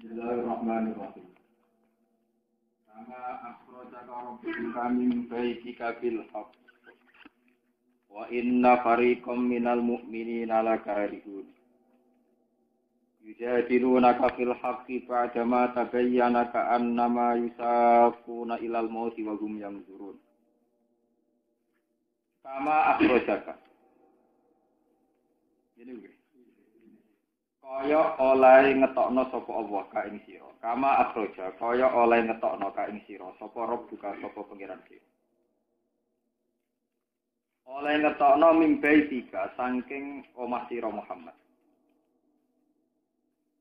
Bismillahirrahmanirrahim. Kama akhrajaka rabbuka min baitika bil haqq. Wa inna fariqam minal mu'minina lakarihun. Yujadilunaka fil haqqi ba'dama tabayyana ka'annama yusafuna ilal mauti wa hum yanzurun. Kama akhrajaka. Ini kaya oleh ngetokno sapa Allah ka ing sira. Kama akhraja kaya oleh ngetokno ka ing sira sapa Rabbuka sapa pangeran sira. Oleh ngetokno mimbai tiga saking omah sira Muhammad.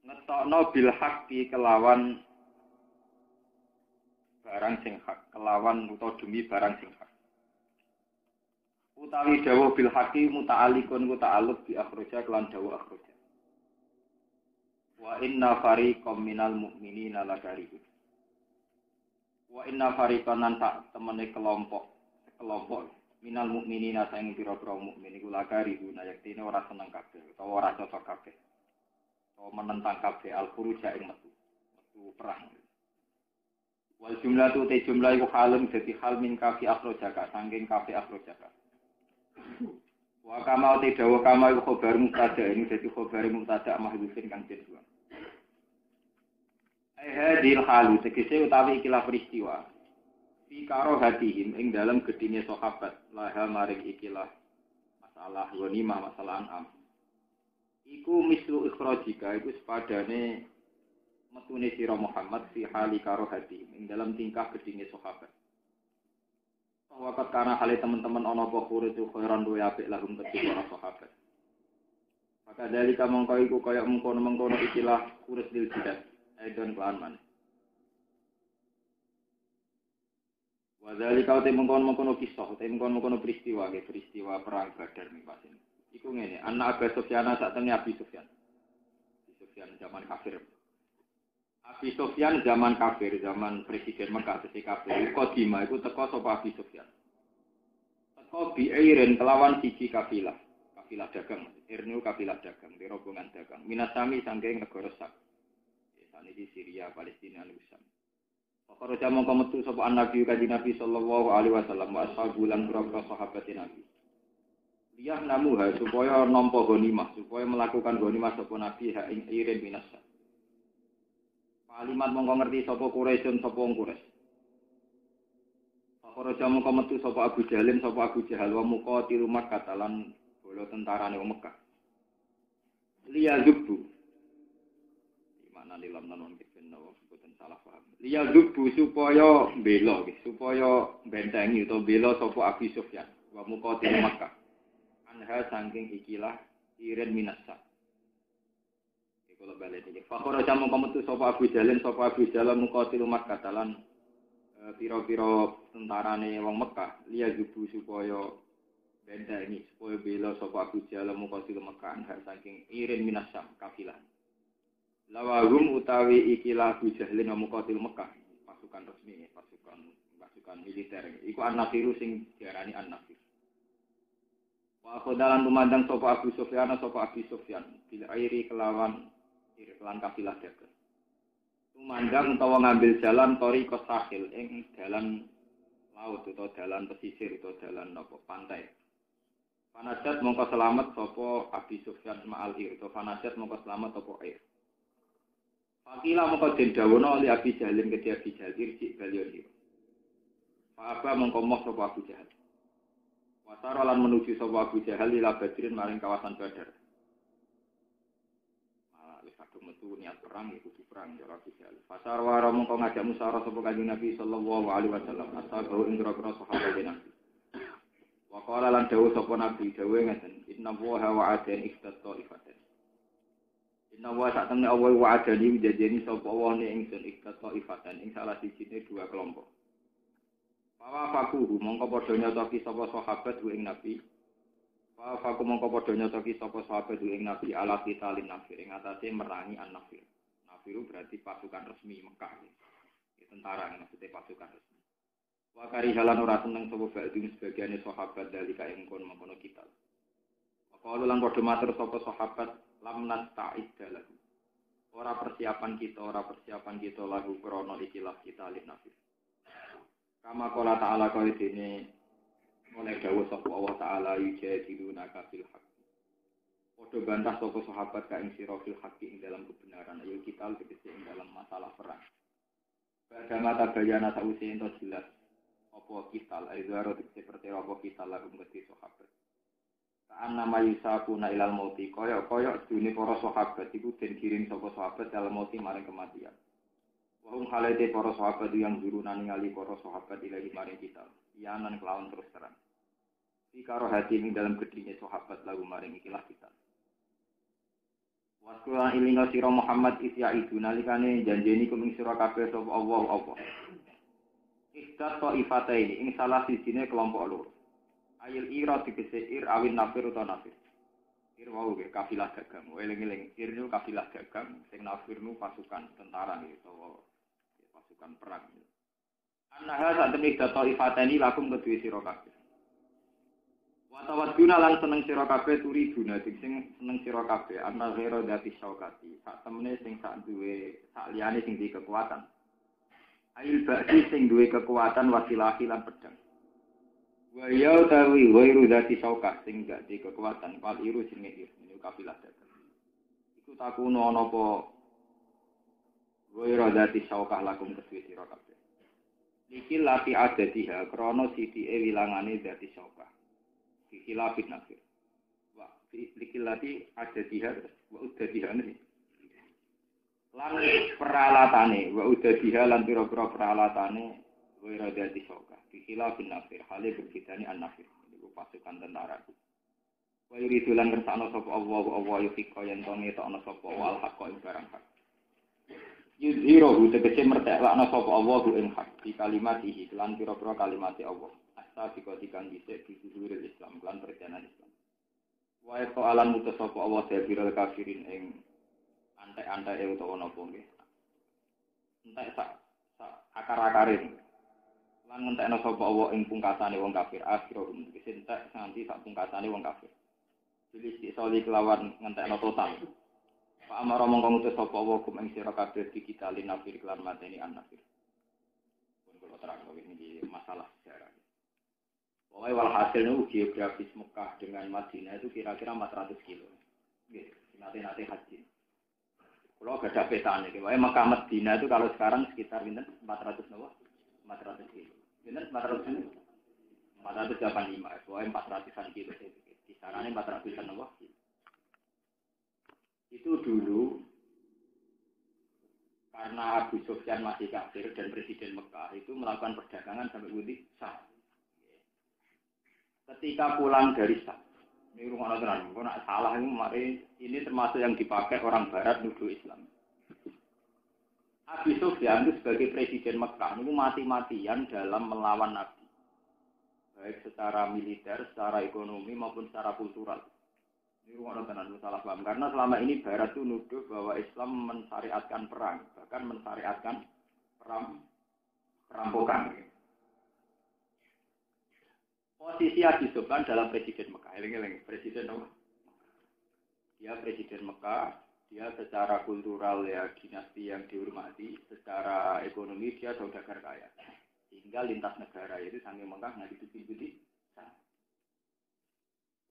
Ngetokno bil haqqi kelawan barang sing hak, kelawan utawa demi barang sing hak. Utawi dawuh bil haqqi muta'alliqun muta'alluq bi akhraja kelan dawuh akhraja. Wa inna fariqam minal mu'minina lakarihun. Wa inna fariqan nan tak temene kelompok minal mu'minina saing pira-pira mukmin iku lakarihun ayaktine ora seneng kabeh utawa ora cocok kabeh. Utawa menentang kabeh al-khuruja ing metu perang. Wal jumlatu te jumlah iku halun dadi hal min kafi akhrajaka saking kafi akhrajaka. Wa kama te dawa kama iku khabar mubtada ini dadi khabar mubtada mahdhufin kang jeneng. Hadil halu tegese utawi ikilah peristiwa fi karo hatihim ing dalam gedine sahabat laha maring ikilah masalah ghanimah masalah an'am iku mislu ikhrajika iku sepadane metune sira Muhammad fi hali karo hatihim ing dalam tingkah gedine sahabat wakat kana hale teman-teman ana apa khuritu khairan duwe apik lahum kedhe para sahabat maka dalika mongko iku kaya mengkono-mengkono ikilah khurus dil bidat aidon kelan man. Wadzalika te mengkon-mengkono kisah, te mengkon-mengkono peristiwa perang Badar ning pasen. Iku ngene, anak Abu Sufyan sak temene Abi Sufyan. Abi Sufyan zaman kafir. Abi Sufyan zaman kafir, zaman presiden Mekah sesi kafir. Qadimah iku teko sapa Abi Sufyan. Teko biiren kelawan siji kafilah dagang. Irnu kafilah dagang, di rombongan dagang. Minasami sangking negara Sak. Di Syria, Palestina, Nusam. Pakar jamu kometu sapa Nabi kanjeng Nabi sallallahu alaihi wasallam wa ashabulan berapa sahabat Nabi. Liyah namuha supaya nampa ghanimah, supaya melakukan ghanimah sapa Nabi ha ing irin minasa. Kalimat mongko ngerti sapa Quraisyun sapa wong Quraisy. Pakar jamu kometu sapa Abu Jahal wa muqatil Makkah lan bola tentarane wong Mekah. Liyah zubu dalam nanon kita nawa sebutan salah paham. Liya zubu supaya bela, supaya bentengi atau bela sapa Abi Sufyan wa muqatil Makkah. Anha saking ikilah iren minasa. Iku lho bali iki. Fakora jamu kometu sapa Abu Jahal muqatil Makkah dalan pira-pira tentarane wong Mekah. Liya zubu supaya bentengi, supaya bela sapa Abu Jahal muqatil Makkah anha saking iren minasa kafilah. Lawahum utawi ikilah Abu Jahlin wa muqatil Mekah pasukan resmi pasukan militer iku an-nafiru sing diarani an-nafir wa khodalan lumandang sapa Abi Sufyan bil airi kelawan kafilah dagang lumandang utawa ngambil jalan thariqas sahil ing dalan laut utawa dalan pesisir utawa dalan pantai fanajat mongko selamat sapa Abi Sufyan ma'al ir utawa fanajat mongko selamat sapa air. Fakila mongko den dawono li Abi Jahlin kedhi Abi Jahal irji balion iki. Fa mongko moh sapa Abu Jahal. Wasara lan menuju sapa Abu Jahal ila Badrin maring kawasan Badar. Wis kadung metu niat perang iku perang karo Abu Jahal. Fasar wa mongko ngajak musyawarah sapa Kanjeng Nabi sallallahu alaihi wasallam ashabu ing pira-pira sahabat Nabi. Wa qala lan dawuh sapa Nabi dawuh ngeten inna wa wa'adan iftata ifatan. Inna wa sa'tamni awal wa'adani menjadiani sapa Allah ni ingsun ikhtata ifatan ing salah sijine dua kelompok. Fa fakuhu mongko padha nyotoki sapa sahabat ing Nabi. Fa faku mongko padha nyotoki sapa sahabat ing Nabi ala qitalin nafir ing atase merangi an-nafir. Nafiru berarti pasukan resmi Mekah. Ya, tentara maksudnya pasukan resmi. Wa karihalan ora seneng sapa ba'dun sebagiane sahabat dalika ing kono kita. Maka lan padha matur sapa sahabat lam nasta'id dalahu. ora persiapan kita lagu krono ikilah kita alif nafis. Kama qala ta'ala kaya dene oleh dawuh sapa Allah taala yujadiluna kafil haq. Padha bantah sapa sahabat ka ing sira fil haqi ing dalam kebenaran ayo kita tegese ing dalam masalah perang. Bagaimana tabayana sause ento jelas apa kita aizaro tegese pertera apa kita lagu kedhe sahabat. Kaan nama yusakuna ilal mauti kaya dune para sahabat iku den kirim sapa sahabat dalam mauti maring kematian. Wong halete para sahabat yang guruna ningali para sahabat ilahi maring kita. Yanan kelawan terus terang. Di karo hati ing dalam gedine sahabat lagu maring ikilah kita. Waskulan ilinga sira Muhammad isya itu nalikane janjeni kuming sira kabeh sapa Allah. Ihdat taifataini ing salah sijine kelompok loro. Ayil ira tegese ir awin nafir utawa nafir. Ir wau ge kafilah dagang. Eling-eling ir niku kafilah dagang, sing nafir niku pasukan tentara niku utawa pasukan perang. Annaha satemene data ifatani lakum kedue sira kabeh. Wa tawadduna lan seneng sira kabeh turi guna sing seneng sira kabeh ana ghairu dati syaukati. Sak temene sing sak duwe sak liyane sing duwe kekuatan. Ail ba'di sing duwe kekuatan wasilah lan pedang. Wa ya tawi ghairu dati syaukah sing gak duwe kekuatan fal iru jenenge niku kafilah dagang. Iku takuno ana apa ghairu dati syaukah lakum kedue sira kabeh. Iki lati adatiha krana sithike wilangane dadi syaukah. Iki lapit nafir. Wa iki lati adatiha wa udatiha ne. Lan peralatane wa udatiha lan pira-pira peralatane ghairu dati syaukah. Iki lapit nafir hale berbedane an-nafir. Niku pasukan tentara. Wa yuridu lan kersane sapa Allah yufika yen to ngetokno sapa wal haqqa ing barang hak. Yudhirohu tegese merteklakna sapa Allah ing hak di kalimatihi lan pira-pira kalimate Allah. Asa dikotikan dhisik di dhuwur Islam lan perjalanan Islam. Wa to alam mutus sapa Allah sabirul kafirin ing antek-anteke utawa napa nggih. Entek sak akar-akare. Lan ngentekno sapa Allah ing pungkasane wong kafir akhirum tegese entek nganti sak pungkasane wong kafir. Jadi soli kelawan ngentekno total. Pak Amaro mongko ngutus sapa wa kum ing sira kabeh di kita linafir kelan mateni an-nafir. Pun kula terang iki masalah sejarah. Pokoke walhasil niku geografis Mekah dengan Madinah itu kira-kira 400 kilo. Nggih, nate haji. Kula gadah petane iki. Pokoke Mekah Madinah itu kalau sekarang sekitar pinten? 400 napa? 400 kilo. Pinten 400 kilo? 485. Pokoke 400-an kilo. Kisarannya 400-an napa? Itu dulu karena Abu Sufyan masih kafir dan presiden Mekah itu melakukan perdagangan sampai Wudi Syam. Ketika pulang dari Syam, ini rumah tenan, kalau nak salah ini termasuk yang dipakai orang Barat nuduh Islam. Abu Sufyan itu sebagai presiden Mekah itu mati-matian dalam melawan Nabi, baik secara militer, secara ekonomi maupun secara kultural. Ini rumah tenan salah paham karena selama ini Barat itu nuduh bahwa Islam mensyariatkan perang, bahkan mensyariatkan perampokan. Posisi Abi Sufyan dalam presiden Mekah, eling-eling presiden apa? Dia presiden Mekah, dia secara kultural ya dinasti yang dihormati, secara ekonomi dia saudagar kaya, sehingga lintas negara itu sampai Mekah nggak ditutup-tutup.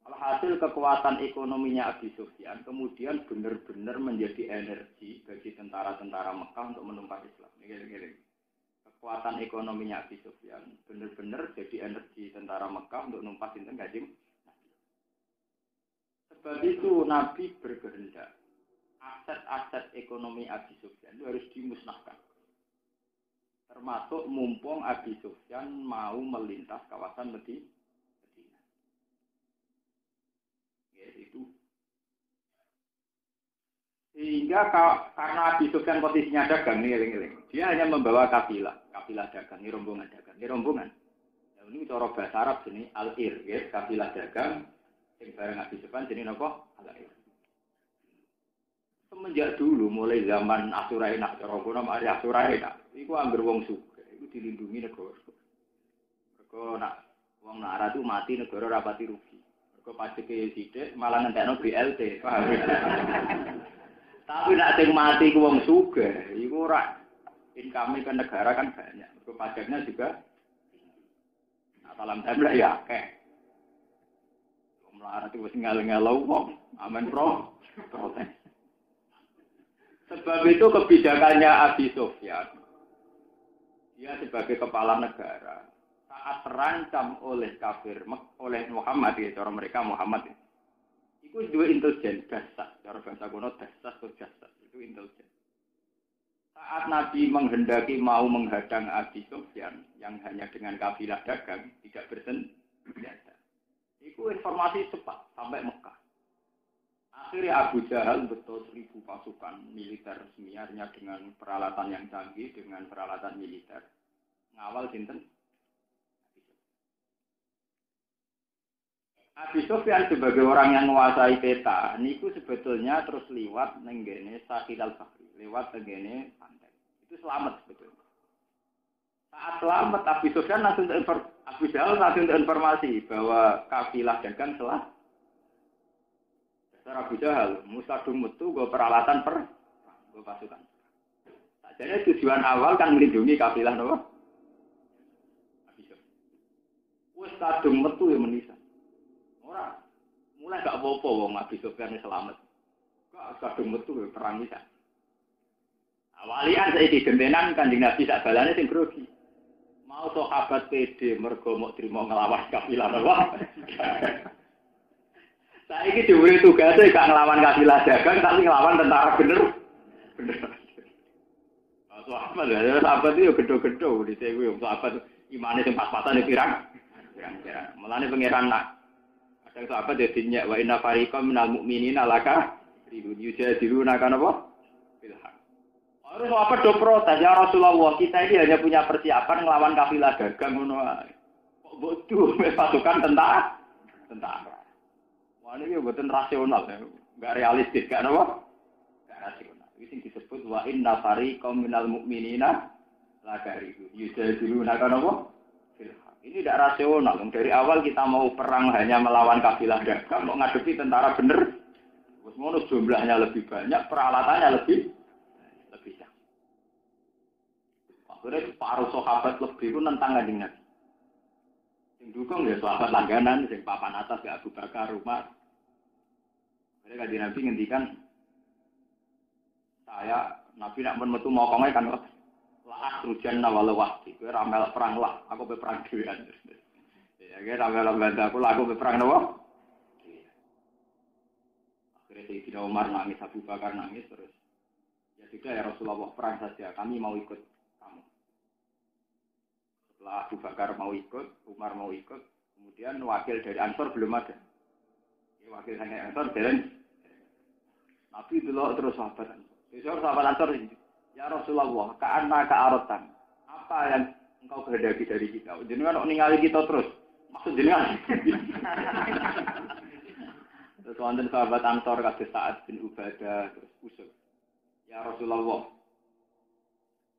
Alhasil kekuatan ekonominya Abi Sufyan kemudian benar-benar menjadi energi bagi tentara-tentara Mekah untuk menumpas Islam. Ini. Kekuatan ekonominya Abi Sufyan benar-benar jadi energi tentara Mekah untuk menumpas Sinten Kanjeng Nabi. Sebab itu Nabi berkehendak aset-aset ekonomi Abi Sufyan itu harus dimusnahkan. Termasuk mumpung Abi Sufyan mau melintas kawasan Madinah. Itu sehingga karena Abi Sufyan posisinya dagang nih eling-eling, dia hanya membawa kafilah dagang, ini rombongan. Nah, ini cara bahasa Arab jenis al-ir, ya, kafilah dagang yang bareng Abi Sufyan jenis apa? Al-ir. Semenjak dulu mulai zaman Asuraina, cara kono mari Asuraina, iku angger wong sugih, iku dilindungi negara. Mergo nak wong lara itu mati negara rapati rugi. Kok pajak ke sithik malah ngentekno BLT, paham. Tapi nak sing mati ku wong sugih, iku ora income ke negara kan banyak. Mergo pajaknya juga salam tablet ya akeh. Melarat itu ngel-ngelo wong, amen protes. Sebab itu kebijakannya Abi Sufyan, dia sebagai kepala negara, saat terancam oleh kafir, oleh Muhammad, ya, cara mereka Muhammad, itu dua intelijen, dasar, cara bahasa kuno dasar atau jasad, itu intelijen. Saat Nabi menghendaki mau menghadang Abi Sufyan yang hanya dengan kafilah dagang tidak bersenjata, itu informasi cepat sampai Mekah. Akhirnya Abu Jahal betul 1000 pasukan militer semiarnya dengan peralatan yang canggih, dengan peralatan militer ngawal sinten. Abi Sufyan sebagai orang yang menguasai peta, niku sebetulnya terus liwat nenggene Sahil al-Bahri, lewat nenggene pantai. Itu selamat sebetulnya. Saat selamat Abi Sufyan Abu Jahal langsung informasi bahwa kafilah dagang telah. Dasar Abu Jahal, Musa metu go peralatan go pasukan. Jadi tujuan awal kan melindungi kafilah napa? Abi Sufyan. Wes kadung metu ya menisa. Ora mulai gak apa-apa wong Abi Sufyan selamat. Gak kadung metu perang bisa. Awalian saiki gentenan Kanjeng Nabi sak balane sing grogi. Mau sahabat PD mergo mok trimo nglawan kafilah napa? Saiki diberi tugasnya gak nglawan kafilah dagang tapi nglawan tentara bener. Sahabat ya, sahabat itu gedho-gedho dhisik kuwi sahabat imane sing pas-pasan pirang. Pirang-pirang. Mulane pangeran nak kadang sahabat ya dinyak wa inna fariqam minal mu'minina laka yujadiluna kan apa? Bilhaq. Harus apa do protes ya Rasulullah, kita ini hanya punya persiapan ngelawan kafilah dagang ngono ae. Kok bodoh pasukan tentara. Wah ini mboten rasional ya, enggak realistis kan apa? Enggak rasional. Iki sing disebut wa inna fariqam minal mu'minina laka yujadiluna kan apa? Ini tidak rasional. Dari awal kita mau perang hanya melawan kafilah dagang, mau ngadepi tentara bener. Terus mau jumlahnya lebih banyak, peralatannya lebih canggih. Akhirnya separuh sahabat lebih itu nentang Kanjeng Nabi. Yang dukung ya sahabat langganan, yang papan atas ya Abu Bakar, Umar. Akhirnya Kanjeng Nabi ngendikan, saya Nabi nak metu mokongnya kan lah rujan walau wahdi, gue ramel perang lah, aku berperang dhewean. Ya, gue ramel bantu aku lah, aku berperang nawa. Akhirnya Sayyidina Umar nangis, Abu Bakar nangis terus. Ya sudah ya Rasulullah perang saja, kami mau ikut kamu. Setelah Abu Bakar mau ikut, Umar mau ikut, kemudian wakil dari Ansor belum ada. Ya, wakil hanya Ansor jalan. Nabi dulu terus sahabat Ansor. Sahabat Ansor ini. Ya Rasulullah, ka'anna ka'aratan. Apa yang engkau kehendaki dari kita? Jenengan kok ningali kita terus. Maksud jenengan. Terus wonten sahabat Ansor kados Sa'ad bin Ubadah terus usul. Ya Rasulullah,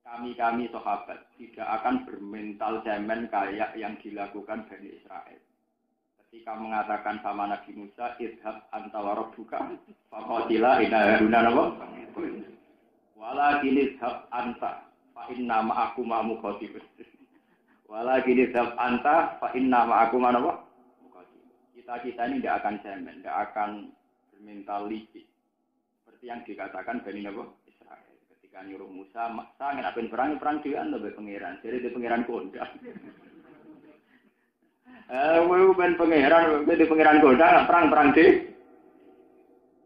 kami sahabat tidak akan bermental cemen kayak yang dilakukan Bani Israel. Ketika mengatakan sama Nabi Musa, idhab anta wa rabbuka faqatila inna haruna napa? Wala gini dhab anta fa inna ma'akum muqatilun. Wala gini dhab anta fa inna ma'akum muqatilun. Kita ini tidak akan cemen, tidak akan bermental licik. Seperti yang dikatakan Bani Israel ketika nyuruh Musa, maksa ngenapen perang dhewean lebih pangeran. Jadi di pangeran kondang. Kowe ben pangeran, di pangeran kondang perang dhewe.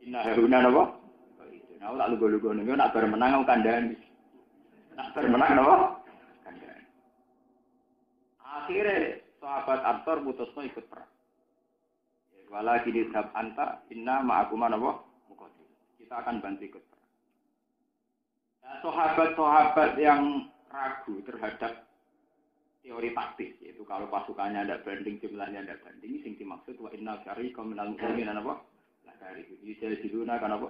Inna haruna napa? Nah, tak lugu-lugu nih, nak bermenang aku kandani. Nak bermenang apa? Kandani. Akhirnya sahabat Ansor putusno ikut perang. Wala kini dhab anta inna ma'akum apa? Muqatil. Kita akan bantu ikut perang. Nah, sahabat-sahabat yang ragu terhadap teori taktis, yaitu kalau pasukannya ada banding, jumlahnya ada banding, sing dimaksud wa inna syariqam minal mu'minin apa? Lah dari itu jadi diluna kan apa?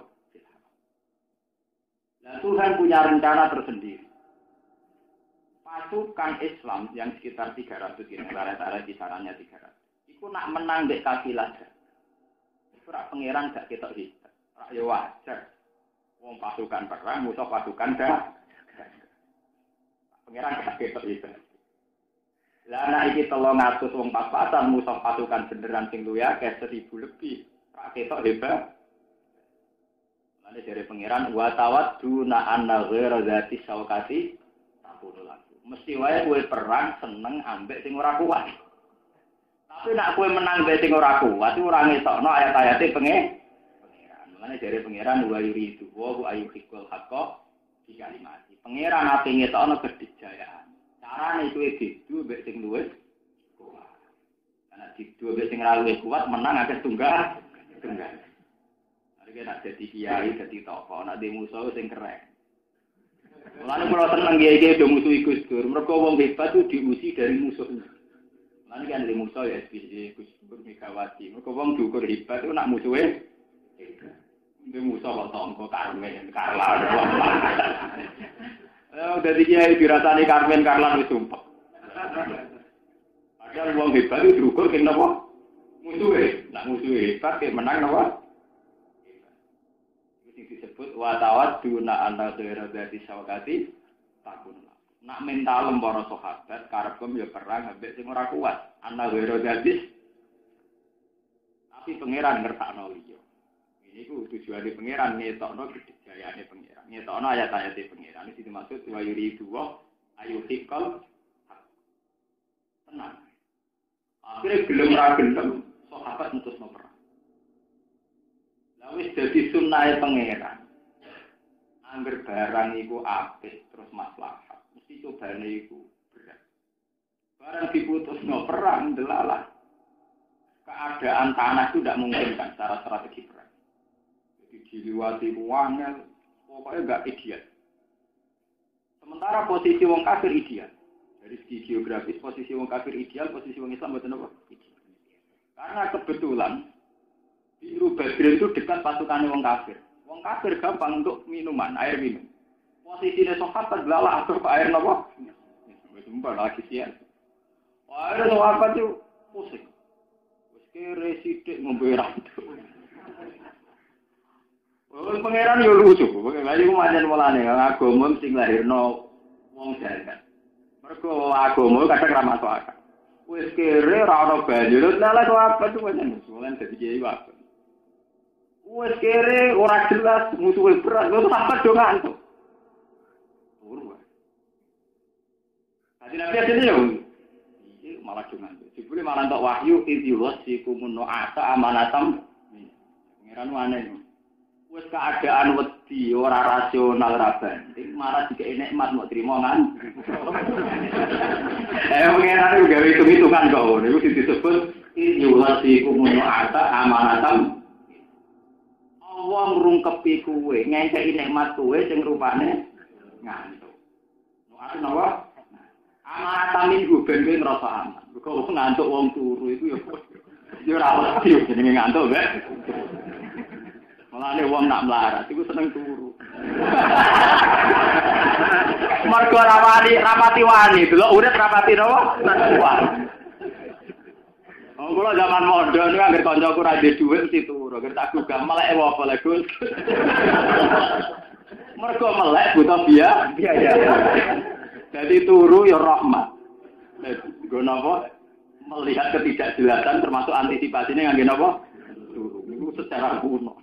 Nah, Tuhan punya rencana tersendiri. Pasukan Islam yang sekitar 300 km, rata-rata kisarannya 300. Itu nak menang dek kafilah. Itu rak pangeran gak ketok hitam. Rak ya wajar. Wong pasukan perang, musuh pasukan dah. Pengiran gak ketok itu. Lah anak iki 300 wong pas-pasan musuh pasukan beneran sing luwih akeh 1000 lebih. Rak ketok hebat. Lan dari pengiran wa tawadduna anna ghairu dzati syaukati takunu laku. Mesti wae kowe perang seneng ambek sing ora kuat. Tapi nak kowe menang mbek sing ora kuat iku ora ngetokno ayat-ayate pengiran. Mulane dari pengiran wa yuridu wa ayyuhikul haqqo di kalimat. Pengiran ape ngetokno kedijayaan. Carane kuwi didu mbek sing luwih kuat. Karena didu mbek sing ora luwih kuat menang akeh tunggal. Iki nak dadi kiai dadi tokoh, nak di musuh sing keren. Mulane kula seneng kiai-kiai do musuhi Gus Dur. Mergo wong hebat itu diusi dari musuhnya. Mulane kan di musuh ya SBY Gus Dur Megawati. Mergo wong diukur hebat itu nak musuhe di musuh kok tonggo Karmen, Karlan. Dadi kiai dirasani Karmen Karlan wis sumpah. Padahal wong hebat itu diukur kene napa? Musuhe. Nak musuhe hebat ke menang napa? Disebut watawat duna anda daerah dari sawakati takun. Nak mental para sahabat karepem ya perang ambek sing ora kuat. Anda daerah dari tapi pangeran ngertakno liya. Ini ku tujuane pangeran ngetokno kedijayane pangeran. Ngetokno ayat-ayate pangeran iki dimaksud wa yuridu wa ayyuhikal tenang. Akhire gelem ra gelem sahabat mutusno perang. Wis dadi sunnahe pangeran. Angger barang iku apik terus maslahat. Mesti cobane iku berat. Barang diputusno perang delalah. Keadaan tanah itu tidak memungkinkan secara strategi perang. Jadi diliwati wangel, pokoknya enggak ideal. Sementara posisi wong kafir ideal. Dari segi geografis posisi wong kafir ideal, posisi wong Islam mboten apa? Ideal. Karena kebetulan Biru Badrin itu dekat pasukan wong kafir. Wong kafir gampang untuk minuman, air minum. Posisinya sahabat belalah atau air napa? Wis mbak lagi sian. Air sahabat itu pusing. Wis kere sithik ngombe randu. Oh, pangeran yo lucu. Bagaimana iku manjen mulane agama sing lahirno wong jahat. Mergo agama kadang ra masuk akal. Wis kere ra ono banyu. Lah sahabat itu pancen musuhan dadi kiai wae. Wes kere ora jelas musuhe berat, lho sampe do ngantuk. Turu. Tadi nabi asline yo. Iki malah do ngantuk. Jebule malah entuk wahyu idhiwasikum nu'asa amanatam. Pengiran aneh. Wes keadaan wedi ora rasional ra banding, malah dikek nikmat mau trimo kan. Pengiran gawe hitung-hitungan kok ngono. Iku disebut idhiwasikum nu'asa amanatam. Wong ngrungkepi kuwe, ngekeki nikmat kuwe sing rupane ngantuk. Nu'at napa? Amanatamin ben kowe ngrasa aman. Kok ngantuk wong turu iku ya ora wedi jenenge ngantuk, Mbak. Mulane wong nak melarat iku seneng turu. Mergo rapati wani, delok urip rapati napa? Wani. Kula zaman mondok niku anggere kancaku ra ndek dhuwit mesti turu, anggere tak gugah melek apa lek Gus. Mergo melek butuh biaya. Jadi turu ya rahmat. Nggo napa? Melihat ketidakjelasan termasuk antisipasinya ngangge napa? Turu. Niku secara kuno.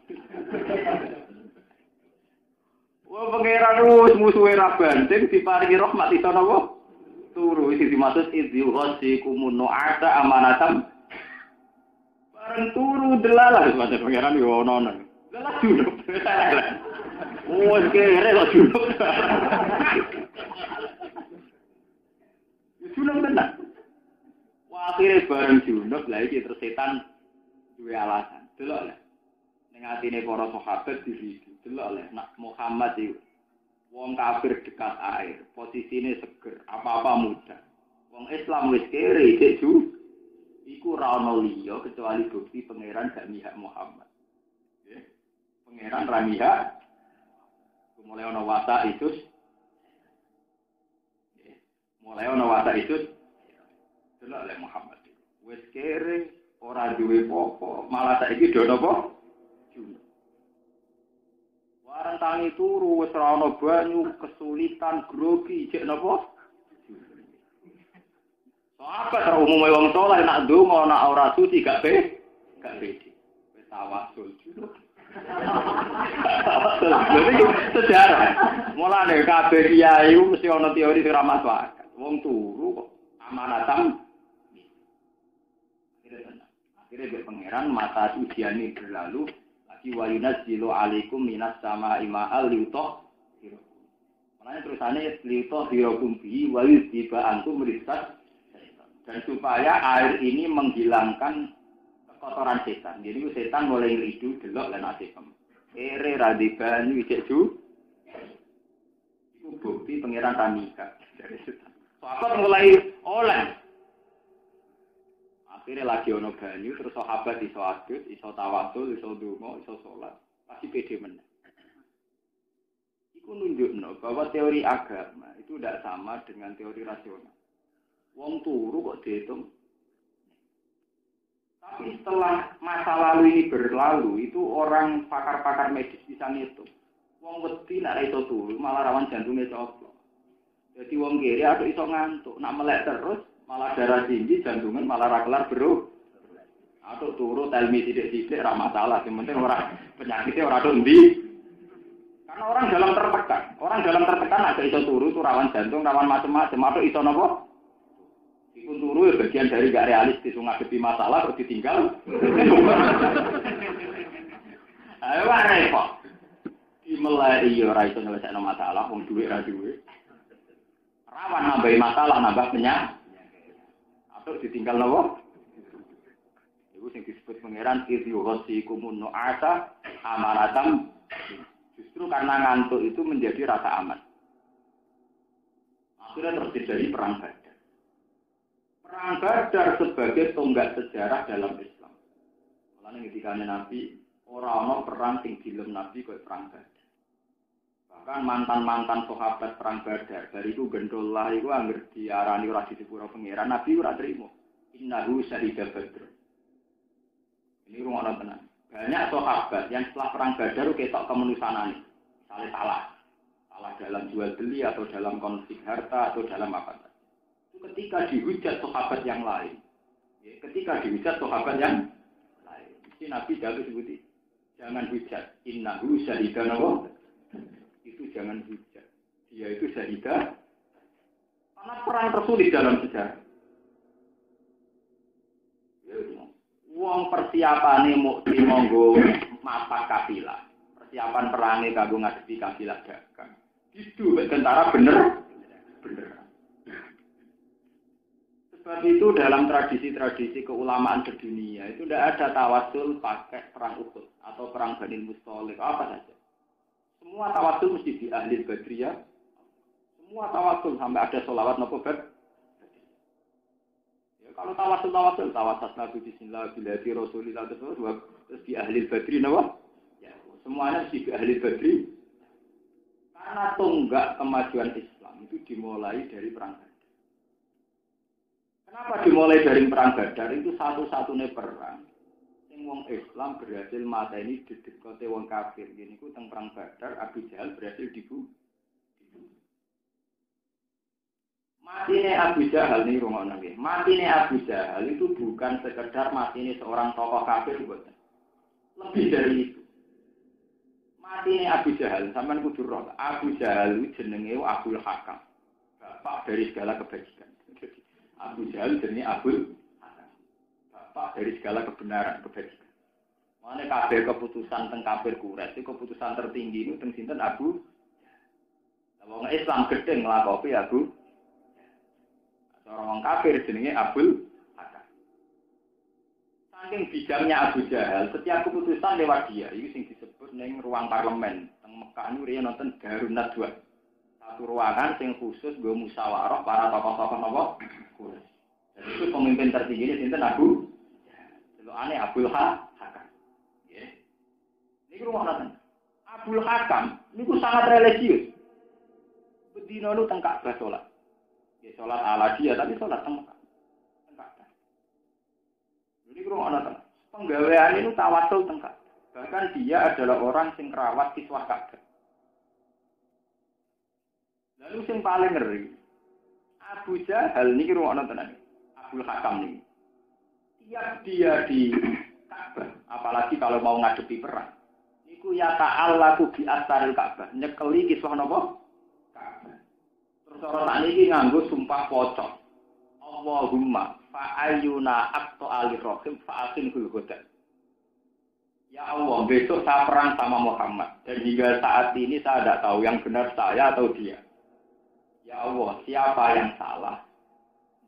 Wah pangeran wis musuhe ra banting diparingi rahmat iso napa? Turu iki dimaksud idhiwasikum nu'asa amanatam. Bareng turu delalah macam pangeran yo ono. Delalah junub. Oh, kere kok junub. Junub tenan. Wah, akhire bareng junub lha iki terus setan duwe alasan. Delok lho. Ning atine para sahabat diri. Delok lho nak Muhammad iki wong kafir dekat air, posisine seger, apa-apa mudah. Wong Islam wis kere cek ju. Iku ra ono liya kecuali bukti pangeran gak mihak Muhammad. Nggih. Pangeran ra mihak. Mulai ono wasa itu. Nggih. Mulai ono wasa itu. Delok le Muhammad. Wis kere ora duwe apa-apa, malah saiki do napa? Junub. Warang tangi turu wis ora ana banyu, kesulitan, grogi, jek napa? Sahabat umume wong saleh nak ndonga nak ora suci gak pede. Wis tawasul. Jadi sejarah. Mulane kabeh kiai mesti ana teori sing ra masuk akal. Wong turu kok amanatam. Akhirnya be pangeran mata ujian ini berlalu lagi wayunazzilu alaikum minas sama'i ma'al liutoh. Makanya terusannya liutoh hirokum bihi wayudziba antum risat. Dan supaya air ini menghilangkan kotoran setan. Jadi setan mulai ngeridu delok lan asem. Ere radiban wijek ju. Itu bukti pangeran Tamika dari setan. Sahabat mulai oleh. Akhirnya lagi ono banyu terus sahabat iso adus, iso tawasul, iso donga, iso salat. Pasti pede meneh. Iku nunjukno bahwa teori agama itu tidak sama dengan teori rasional. Wong turu kok dihitung. Tapi setelah masa lalu ini berlalu, itu orang pakar-pakar medis bisa ngitung. Wong wedi nek iso turu malah rawan jantungnya coplok. Jadi wong kiri atau iso ngantuk, nak melek terus malah darah tinggi, jantungnya malah ra kelar bro. Atau turu telmi sithik-sithik ra masalah, yang penting ora penyakitnya ora endi. Karena orang dalam tertekan ada iso turu itu rawan jantung, rawan macam-macam, atau iso napa? Iku turu ya bagian dari gak realistis ngadepi masalah terus ditinggal. Ayo repot. Dimulai iya ora iso nyelesaikno masalah wong duwe ra duwe. Rawan nambah masalah, nambah penyakit. Atau ditinggal napa? Iku sing disebut pangeran idyuhasikumun nu'asa amanatam. Justru karena ngantuk itu menjadi rasa aman. Akhirnya terus terjadi perang Badar. Perang Badar sebagai tonggak sejarah dalam Islam. Mulane ketika Nabi orang perang sing dilem Nabi koyo perang Badar. Bahkan mantan-mantan sahabat perang Badar dari itu gendollah iku anggere diarani ora disepuro pangeran Nabi ora trimo. Innahu syahida Badr. Ini rumono tenan. Banyak sahabat yang setelah perang Badar ketok kemanusiaan misalnya salah dalam jual beli atau dalam konflik harta atau dalam apa. Ketika dihujat sahabat yang lain, mesti Nabi jatuh sebuti, jangan hujat, innahu syahidan Allah, itu jangan hujat, dia itu syahidah, karena perang tersulit dalam sejarah. Wong persiapane mukti monggo mapak kafilah, persiapan perangnya kanggo ngadepi kafilah dagang, itu tentara bener. Sebab itu dalam tradisi-tradisi keulamaan sedunia itu tidak ada tawasul pakai perang Uhud atau perang Bani Mustalik apa saja. Semua tawasul mesti di ahli Badriyah. Semua tawasul sampai ada sholawat nopo bad. Ya, kalau tawasul Nabi Bismillah biladi Rasulillah terus di ahli Badri nopo. Ya, semuanya mesti di ahli Badri. Karena tonggak kemajuan Islam itu dimulai dari perang Badar. Kenapa dimulai dari perang Badar? Itu satu-satunya perang yang wong Islam berhasil mateni didekote wong kafir. Gini ku teng perang Badar Abu Jahal berhasil dibunuh. Matine Abu Jahal nih rungono nggih. Matine Abu Jahal itu bukan sekedar matine seorang tokoh kafir mboten. Lebih dari itu. Matine Abu Jahal sampean kudu roh. Abu Jahal jenenge Abdul Hakam. Bapak dari segala kebajikan. Abu Jahal jenenge Abdul Hakam. Bapak dari segala kebenaran, kebajikan. Mane kabeh keputusan teng kafir Quraisy, keputusan tertinggi itu teng sinten Abu Jahal. Wong Islam gedeng nglakopi Abu Jahal. Orang kafir jenenge Abdul Hakam. Saking bijaknya Abu Jahal, setiap keputusan lewat dia. Itu sing disebut ning ruang parlemen teng Mekah niku riyen nonton Darun Nadwa. Satu ruangan yang khusus gue musyawarah para tokoh-tokoh nopo. Dan itu pemimpin tertinggi ini sinten Abu. Lalu aneh Abdul Hakam. Ya. Ini rumah nanti. Abdul Hakam ini sangat religius. Bedino lu tengkak sholat. Ya sholat ala dia tapi sholat tengkak. Ini rumah nanti. Penggawean itu tawasul tengkak. Bahkan dia adalah orang sing rawat siswa Ka'bah. Lalu yang paling ngeri, Abu Jahal ini ruangnya tenan, Abdul Hakam ini. Tiap dia di Ka'bah, apalagi kalau mau ngadepi perang, niku ya ta'allaku bi astaril Ka'bah, nyekeli kisah napa? Ka'bah. Terus orang ini nganggo sumpah pocong. Allahumma fa'ayyuna aqta alirrahim fa'asin hulhudan. Ya Allah, besok saya perang sama Muhammad. Dan hingga saat ini saya tidak tahu yang benar saya atau dia. Ya Allah, siapa yang salah?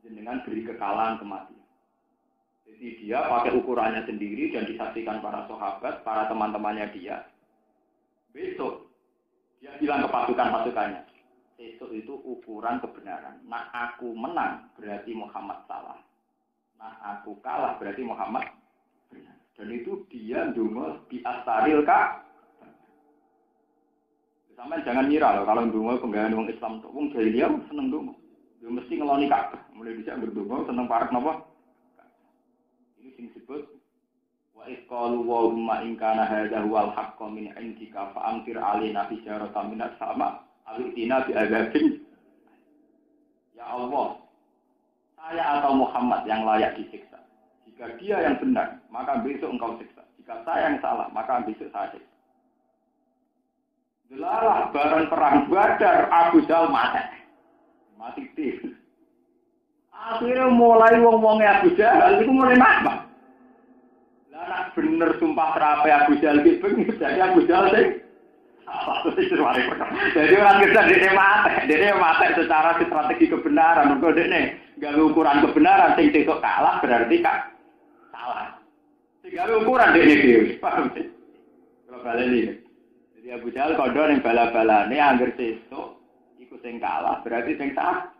Jenengan beri kekalahan kematian. Jadi dia pakai ukurannya sendiri dan disaksikan para sahabat, para teman-temannya dia. Besok, dia bilang ke pasukan-pasukannya. Besok itu ukuran kebenaran. Nah aku menang, berarti Muhammad salah. Nah aku kalah, berarti Muhammad benar. Dan itu dia ndonga di astaril Ka'bah. Sampai jangan ngira loh kalau ndonga penggawean wong Islam tok wong jahiliyah seneng ndonga. Yo mesti ngeloni Ka'bah. Mulai bisa berdonga seneng parek napa? Ini sing disebut wa isqalu wa huma in kana hadza huwal haqqu min indika fa amtir alaina hijaratan minas sama awitina bi azabin. Ya Allah, saya atau Muhammad yang layak disiksa. Jika dia yang benar, maka besok engkau siksa. Jika saya yang salah, maka besok saya siksa. Delalah barang perang Badar Abu Jahal mati tim. Akhirnya mulai wong-wongnya Abu Jahal itu mulai mati. Lah nak bener sumpah terape Abu Jahal ki pengen jadi Abu Jahal sing jadi orang kita dia mati secara strategi kebenaran. Mergo dekne gawe ukuran kebenaran sing besok kalah berarti kak salah. Tiga ukuran dekne dhewe. Paham sih? Kalau baleni. Jadi Abu Jahal kondo ning bala-balane angger sesuk iku sing kalah berarti sing salah.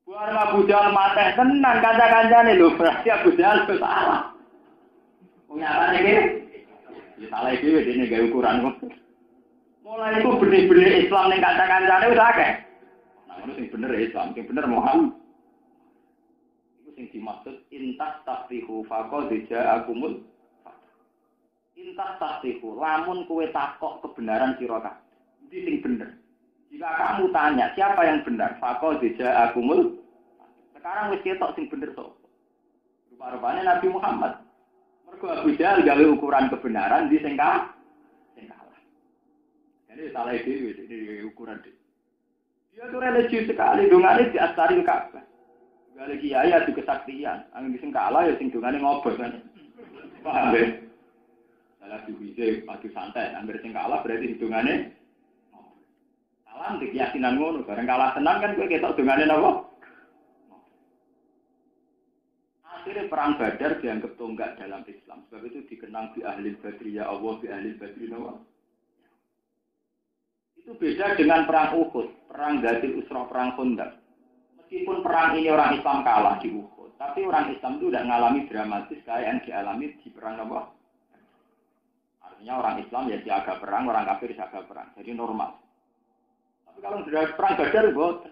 Buar Abu Jahal mati tenan kanca-kancane lho berarti Abu Jahal salah. Wong nyatane iki ya salah dhewe dene gawe ukuran kok. Mulai itu benih-benih Islam ning kanca-kancane wis akeh. Nah, ngono sing bener Islam, sing bener Muhammad. Iku sing dimaksud intas tafrihu faqad ja'akumul. Intas tafrihu lamun kowe takok kebenaran sira kabeh. Iki sing bener. Jika kamu tanya siapa yang benar, faqad ja'akumul. Sekarang wis ketok sing bener to. Rupa-rupane Nabi Muhammad. Mergo Abu Jahal gawe ukuran kebenaran di sing kalah. Jadi salah dhewe di ukuran dia. Dia tuh religius sekali, dongane di astaril Ka'bah. Gale kiai adu kesaktian, angin sing kalah ya sing dongane ngobos kan. Paham ya? Salah diwise adu santai, angger sing kalah berarti dongane ngobos. Salam di keyakinan ngono, bareng kalah tenang kan kowe ketok dongane napa? Akhirnya perang Badar dianggap tonggak dalam Islam. Sebab itu dikenang di ahli Badri ya Allah, di ahli Badri Nawa. Itu beda dengan perang Uhud, perang Ghadir Usrah, perang Khandaq. Meskipun perang ini orang Islam kalah di Uhud, tapi orang Islam itu tidak mengalami dramatis kayak yang dialami di perang Nawa. Artinya orang Islam ya siaga perang, orang kafir siaga perang. Jadi normal. Tapi kalau sudah perang Badar, buat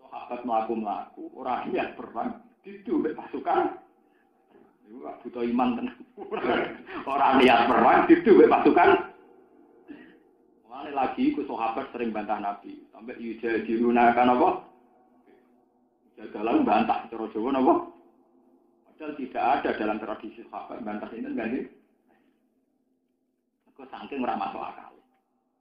sahabat melaku, orang yang perang. Itu pasukan itu butuh iman tenang. Orang lihat perang itu pasukan. Mulai lagi ku sahabat sering bantah Nabi sampai yujadiluna kan apa? Jadalan bantah cara Jawa napa? Padahal tidak ada dalam tradisi sahabat bantah ini ganti. Aku saking ora masuk akal.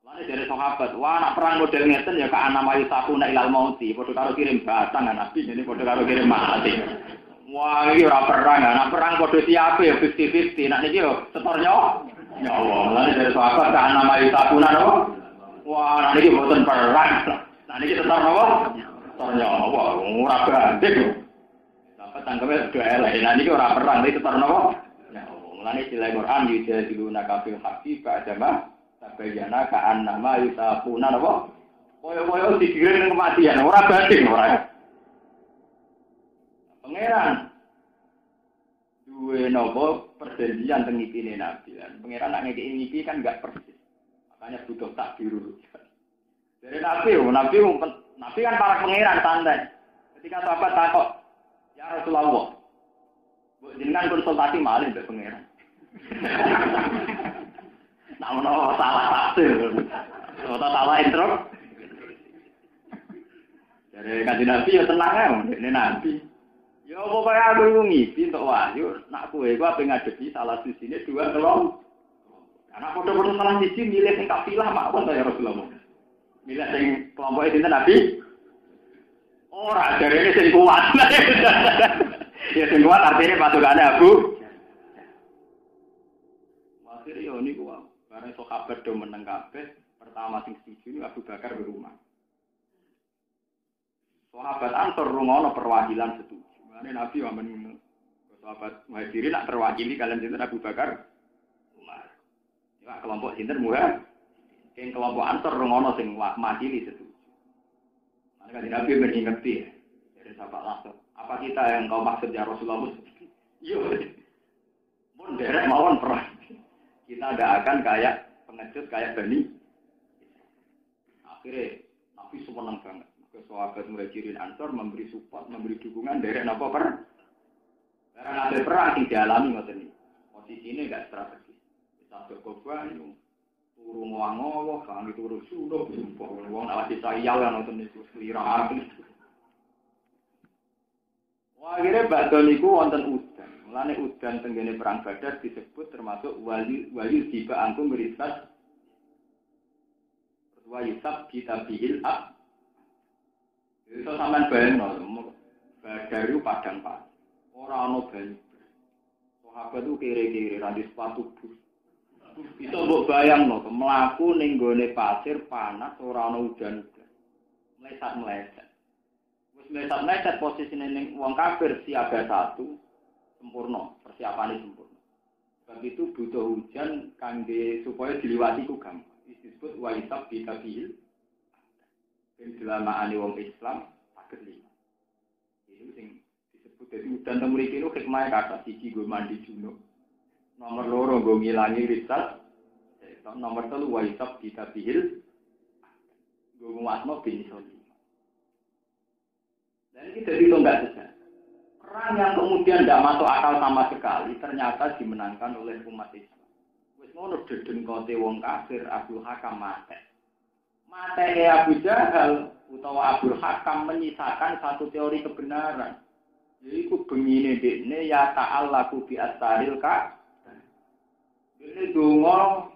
Lalu dari sahabat, wah anak perang model ngeten ya ke anak mayu sakuna ilal mauti, padha karo kirim batang Nabi, jadi padha karo kirim mati. Wah iki ora perang, anak perang padha siape ya 50-50. Nek niki yo setornya nyawa. Lalu dari sahabat ke anak mayu sakuna napa? Wah nek niki boten perang. Nek niki setor napa? Setor nyawa, ora banding. Sahabat tangkepe do elek. Nek niki ora perang, iki setor napa? Nyawa. Lalu di Al-Qur'an yujadiluna kafil haqqi ba'dama tabayyana ka'annama yusafuna napa? Koyo-koyo digiring ning kematian, ora banding ora. Pangeran duwe napa perjanjian teng ngipine Nabi lan pangeran nek ngeki ngipi kan enggak persis. Makanya butuh takdir. Dari Nabi kan para pangeran santai. Ketika sahabat takok, "Ya Rasulullah, mbok jenengan konsultasi malih mbek pangeran." Namun salah tafsir. Kota salah intro. Dari kanjeng Nabi ya tenang ae, ini Nabi. Ya pokoknya aku ngipi untuk wahyu, nak kowe iku ape ngadepi salah sisine dua kelompok. Anak padha-padha salah sisi milih sing kafilah mawon ta ya Rasulullah. Milih sing kelompok sinten Nabi? Ora jarene sing kuat. Ya sing kuat artinya patungane Abu. Akhire yo niku wae. Bareng sahabat do meneng kabeh, pertama sing setuju Abu Bakar di rumah. Sahabat Ansor rungono perwakilan setuju. Mane Nabi amen ngono. Sahabat Muhajirin nak terwakili kalian sinten Abu Bakar, Umar. Ya kelompok sinten Muhajirin. Yang kelompok Ansor rungono sing makili setuju. Mane kan Nabi mengingetti dari sahabat Ansor. Apa kita yang kau maksud ya Rasulullah? Iya. Mun derek mawon perang. Kita tidak akan kayak pengecut kayak Bani. Akhirnya Nabi senang banget. Sahabat Muhajirin Ansor memberi support, memberi dukungan dari napa per. Karena ada perang yang dialami ngoten iki. Posisine enggak strategis. Bisa cukup banyu. Turu ngowo, kang turu suno sumpah wong ala disayal kan ngoten niku seliraan. Wah, akhirnya badal niku wonten udan. Mulane udan tenggene perang Badar disebut termasuk wali tiba angkum berisat. Wayusab kita bihil ab. Itu sampean bayangno, Badar itu padang pasir. Ora ana banyu. Sahabat itu kiri-kiri ra di sepatu bus. Bisa mbok bayangno, mlaku ning gone pasir panas ora ana udan-udan. Meleset-meleset. Wis meleset-meleset posisine ning wong kafir siaga 1 sempurna, persiapane sempurna. Sebab itu butuh hujan kangge supaya diliwati ku gampang. Disebut waisab bitabil. Selama wong Islam saged lima. Itu sing disebut dadi udan teng mriki niku hikmahe kata siji nggo mandi junub. Nomor loro nggo ngilangi risal. Nomor 3 waisab bitabil. Nggo muatno bin soli. Dan ini jadi tonggak saja. Perang yang kemudian tidak masuk akal sama sekali ternyata dimenangkan oleh umat Islam. Wis ngono deden kote wong kafir Abdul Hakam mate. Materi Abu Jahal utawa Abdul Hakam menyisakan satu teori kebenaran. Yaitu begini dekne ya ta'allaku bi astaril Ka'bah. Ini donga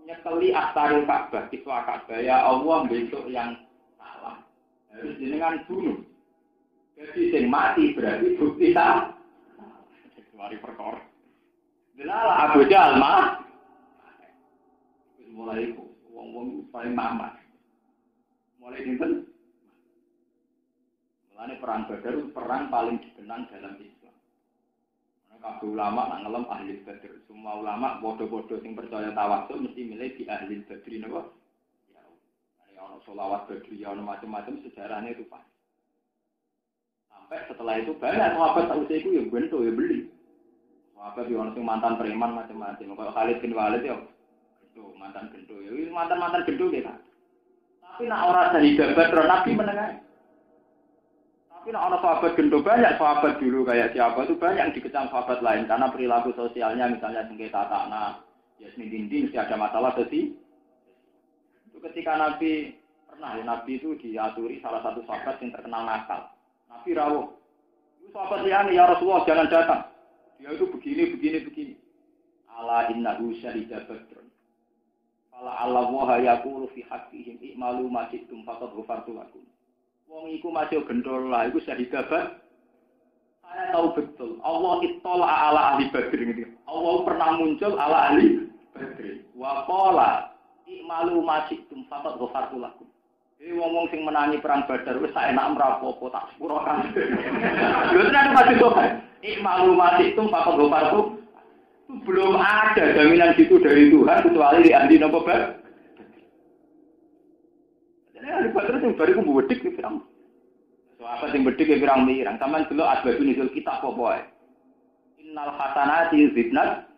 nyekeli astaril Ka'bah, kiswa Ka'bah ya Allah besok yang salah. Harus jenengan bunuh. Jadi sing mati berarti bukti salah. Mari perkara. Delala Abu Jahal mah. Mulai wong-wong paling mamat. Mulai dinten. Mulane perang Badar itu perang paling dikenang dalam Islam. Kabeh ulama nak ngelem ahli Badar. Semua ulama bodoh-bodoh sing percaya tawasul mesti milih di ahli Badar napa? Ya. Ana ono selawat Badriyah ono macam-macam sejarahnya itu pas. Sampai setelah itu banyak sahabat tahu saya itu ya bentuk ya beli. Sahabat yang orang mantan preman macam-macam. Kalau Khalid bin Walid ya itu mantan gendut. Ya mantan gendut ya kan. Tapi nak orang dari Badar Nabi menengah. Tapi nak orang sahabat gendut banyak sahabat dulu kayak siapa itu banyak yang dikecam sahabat lain karena perilaku sosialnya misalnya sengketa tanah, Yasmin dinding mesti ada masalah sesi. Itu ketika Nabi pernah ya Nabi itu diaturi salah satu sahabat yang terkenal nakal. Nabi rawuh. Itu sahabat liane ya Rasulullah jangan datang. Dia itu begini. Ala innahu syahida badrun. Fala Allah yaqulu fi haqqihim i'malu ma syi'tum faqad ghafartu lakum. Wong iku masih gendol lah, iku syahida badr. Saya tahu betul. Allah ittala ala ahli badr gitu. Allah pernah muncul ala ahli badr. Wa qala i'malu ma syi'tum faqad ghafartu lakum. Wong-wong sing menangi perang Badar wis sak enak mrapopo tak sepuro kan. Lho tenan masih kok. I'malu ma syi'tum faqad ghafartu. Belum ada jaminan gitu dari Tuhan kecuali di ahli nopo Badar. Jadi ahli Badar sing bariku mbedik iki pirang. Sahabat sing bedik ya pirang-pirang. Sampeyan delok asbabun nuzul kitab apa wae. Innal hasanati yuzhibnat.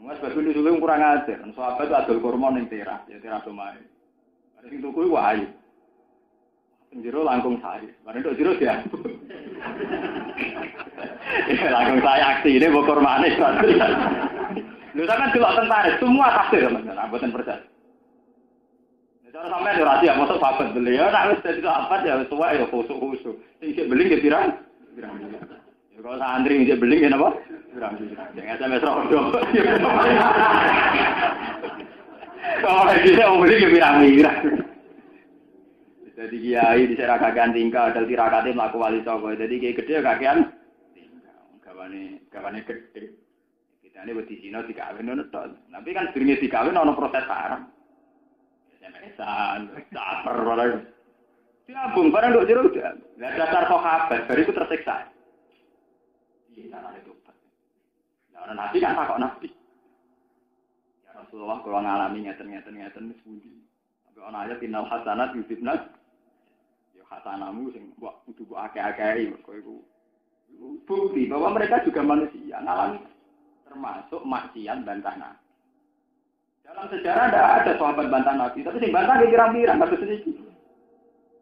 Asbabun nuzul kurang ajar. Sahabat adol kurma ning teras, ya teras omahe. Ada sing tuku iku ayu. Jero langkung saya. Bareng tok jero dia. Ya langkung saya aksi ini bokor manis. Lho sampeyan delok tentara semua tafsir teman-teman, mboten percaya. Cara sampai ora ya mosok sahabat beli ya nek wis dadi sahabat ya tuwa ya khusuk-khusuk. Sing sik beling ya pirang? Pirang. Ya kalau santri sik beling ya napa? Pirang. Sing SMS rodo. Oh, dia mau beling ya pirang-pirang. Jadi kiai di serakakan tingkah ada tirakate mlaku wali songo. Jadi kiai gede kakean tingkah. Gawane gede. Kitane wedi Cina dikawin ngono tok. Tapi kan durunge dikawin ana proses haram. Mesan, caper barang. Diabung barang nduk jero. Lah dasar sahabat bariku tersiksa. Iya carane tobat. Lah ana nabi kan takok nabi. Ya Rasulullah kula ngalami ngeten wis pundi. Sampai ana ayat innal hasanat yudhibnas. Ya hasanamu sing mbok kudu mbok akeh-akehi mergo iku bukti bahwa mereka juga manusia ngalami termasuk maksiat dan tanah. Dalam sejarah tidak ada sahabat bantah Nabi, tapi sing bantah dia pirang-pirang kados iki.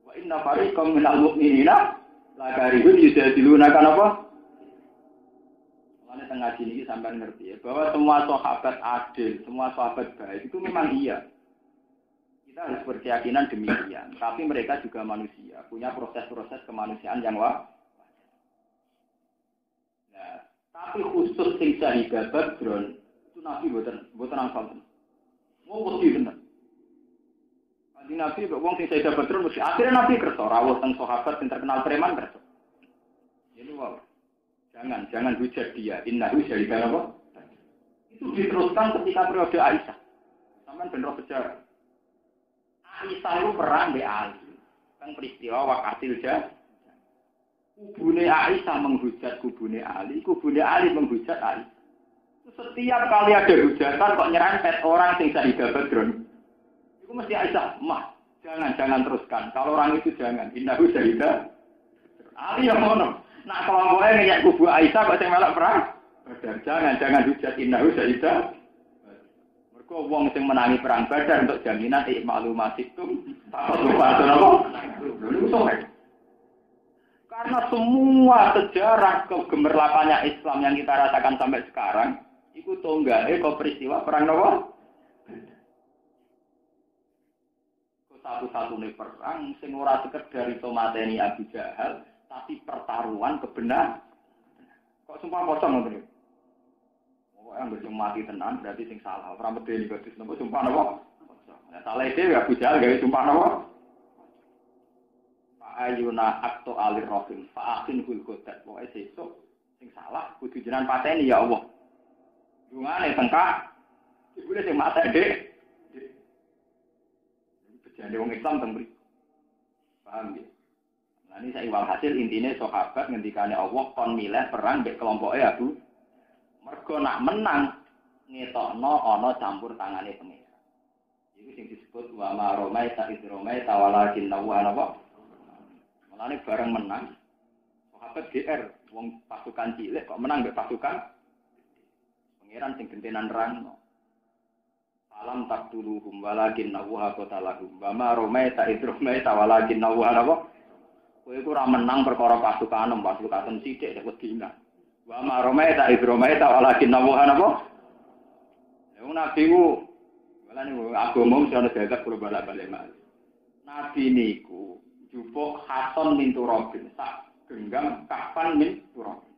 Wa inna fariqam minal mu'minina la karihun yujadiluna kan apa? Mulane tengah sini sampean ngerti ya, bahwa semua sahabat adil, semua sahabat baik itu memang iya. Kita harus berkeyakinan demikian, tapi mereka juga manusia, punya proses-proses kemanusiaan yang wajar. Nah, tapi khusus sing syahidat Badr itu Nabi mboten angsal. Mau mesti bener. Kanjeng Nabi kok wong sing saya Badr mesti akhirnya Nabi kersa rawuh teng sahabat sing terkenal preman kersa. Ini wae. Jangan hujat dia. Innahu syahida apa? Itu diteruskan ketika periode Aisyah. Sampeyan ben roh sejarah. Aisyah itu perang di Ali. Teng peristiwa wakatil jah. Kubune Aisyah menghujat kubune Ali menghujat Aisyah. Setiap kali ada hujatan kok nyerempet orang sing syahidah Badr. Itu mesti Aisyah, "Mah, jangan teruskan. Kalau orang itu jangan. Innahu syahidah." Ali yang ngono. Nak kelompoknya ngejak kubu Aisyah kok sing melok perang. Badar, jangan hujat innahu syahidah. Mergo wong sing menangi perang Badar untuk jaminan maklumatikum. Tak lupa apa? Karena semua sejarah kegemerlapannya Islam yang kita rasakan sampai sekarang itu tonggale kok peristiwa perang napa? Kok satu-satunya perang sing ora sekedar iso mateni Abu Jahal, tapi pertaruhan kebenaran. Kok sumpah kosong ngoten. Pokoke anggere sing mati tenan berarti sing salah. Ora medeni kok napa sumpah napa? Nah, salah dhewe Abu Jahal gawe sumpah napa? Ayuna akto alir rohim fa'akin hul kodat. Pokoknya sesuk sing salah kudu jenengan pateni ya Allah. Dungane tengkak ibu sing mate Dik. Bejane wong Islam teng mriki. Paham ya? Nah ini saya walhasil intine sahabat ngendikane Allah kon milih perang mbek kelompoke Abu. Mergo nak menang ngetokno ana campur tangane pengira. Iku sing disebut wa ma romaita idromaita walakin nawa napa? Mulane bareng menang, sahabat GR, wong pasukan cilik kok menang mbek pasukan pangeran sing gentenan rangno. Alam taqtuluhum walakin nawha qatalahum. Wa ma ramaita idromaita walakin nawha napa? Kowe iku ora menang perkara pasukan sithik nek wedina. Wa ma ramaita idromaita walakin nawha napa? Wong nabi ku walane agama mesti ana dadak kula balik-balik malih. Nabi niku jupuk Hasan min Turabin, sak genggam kapan min Turabin.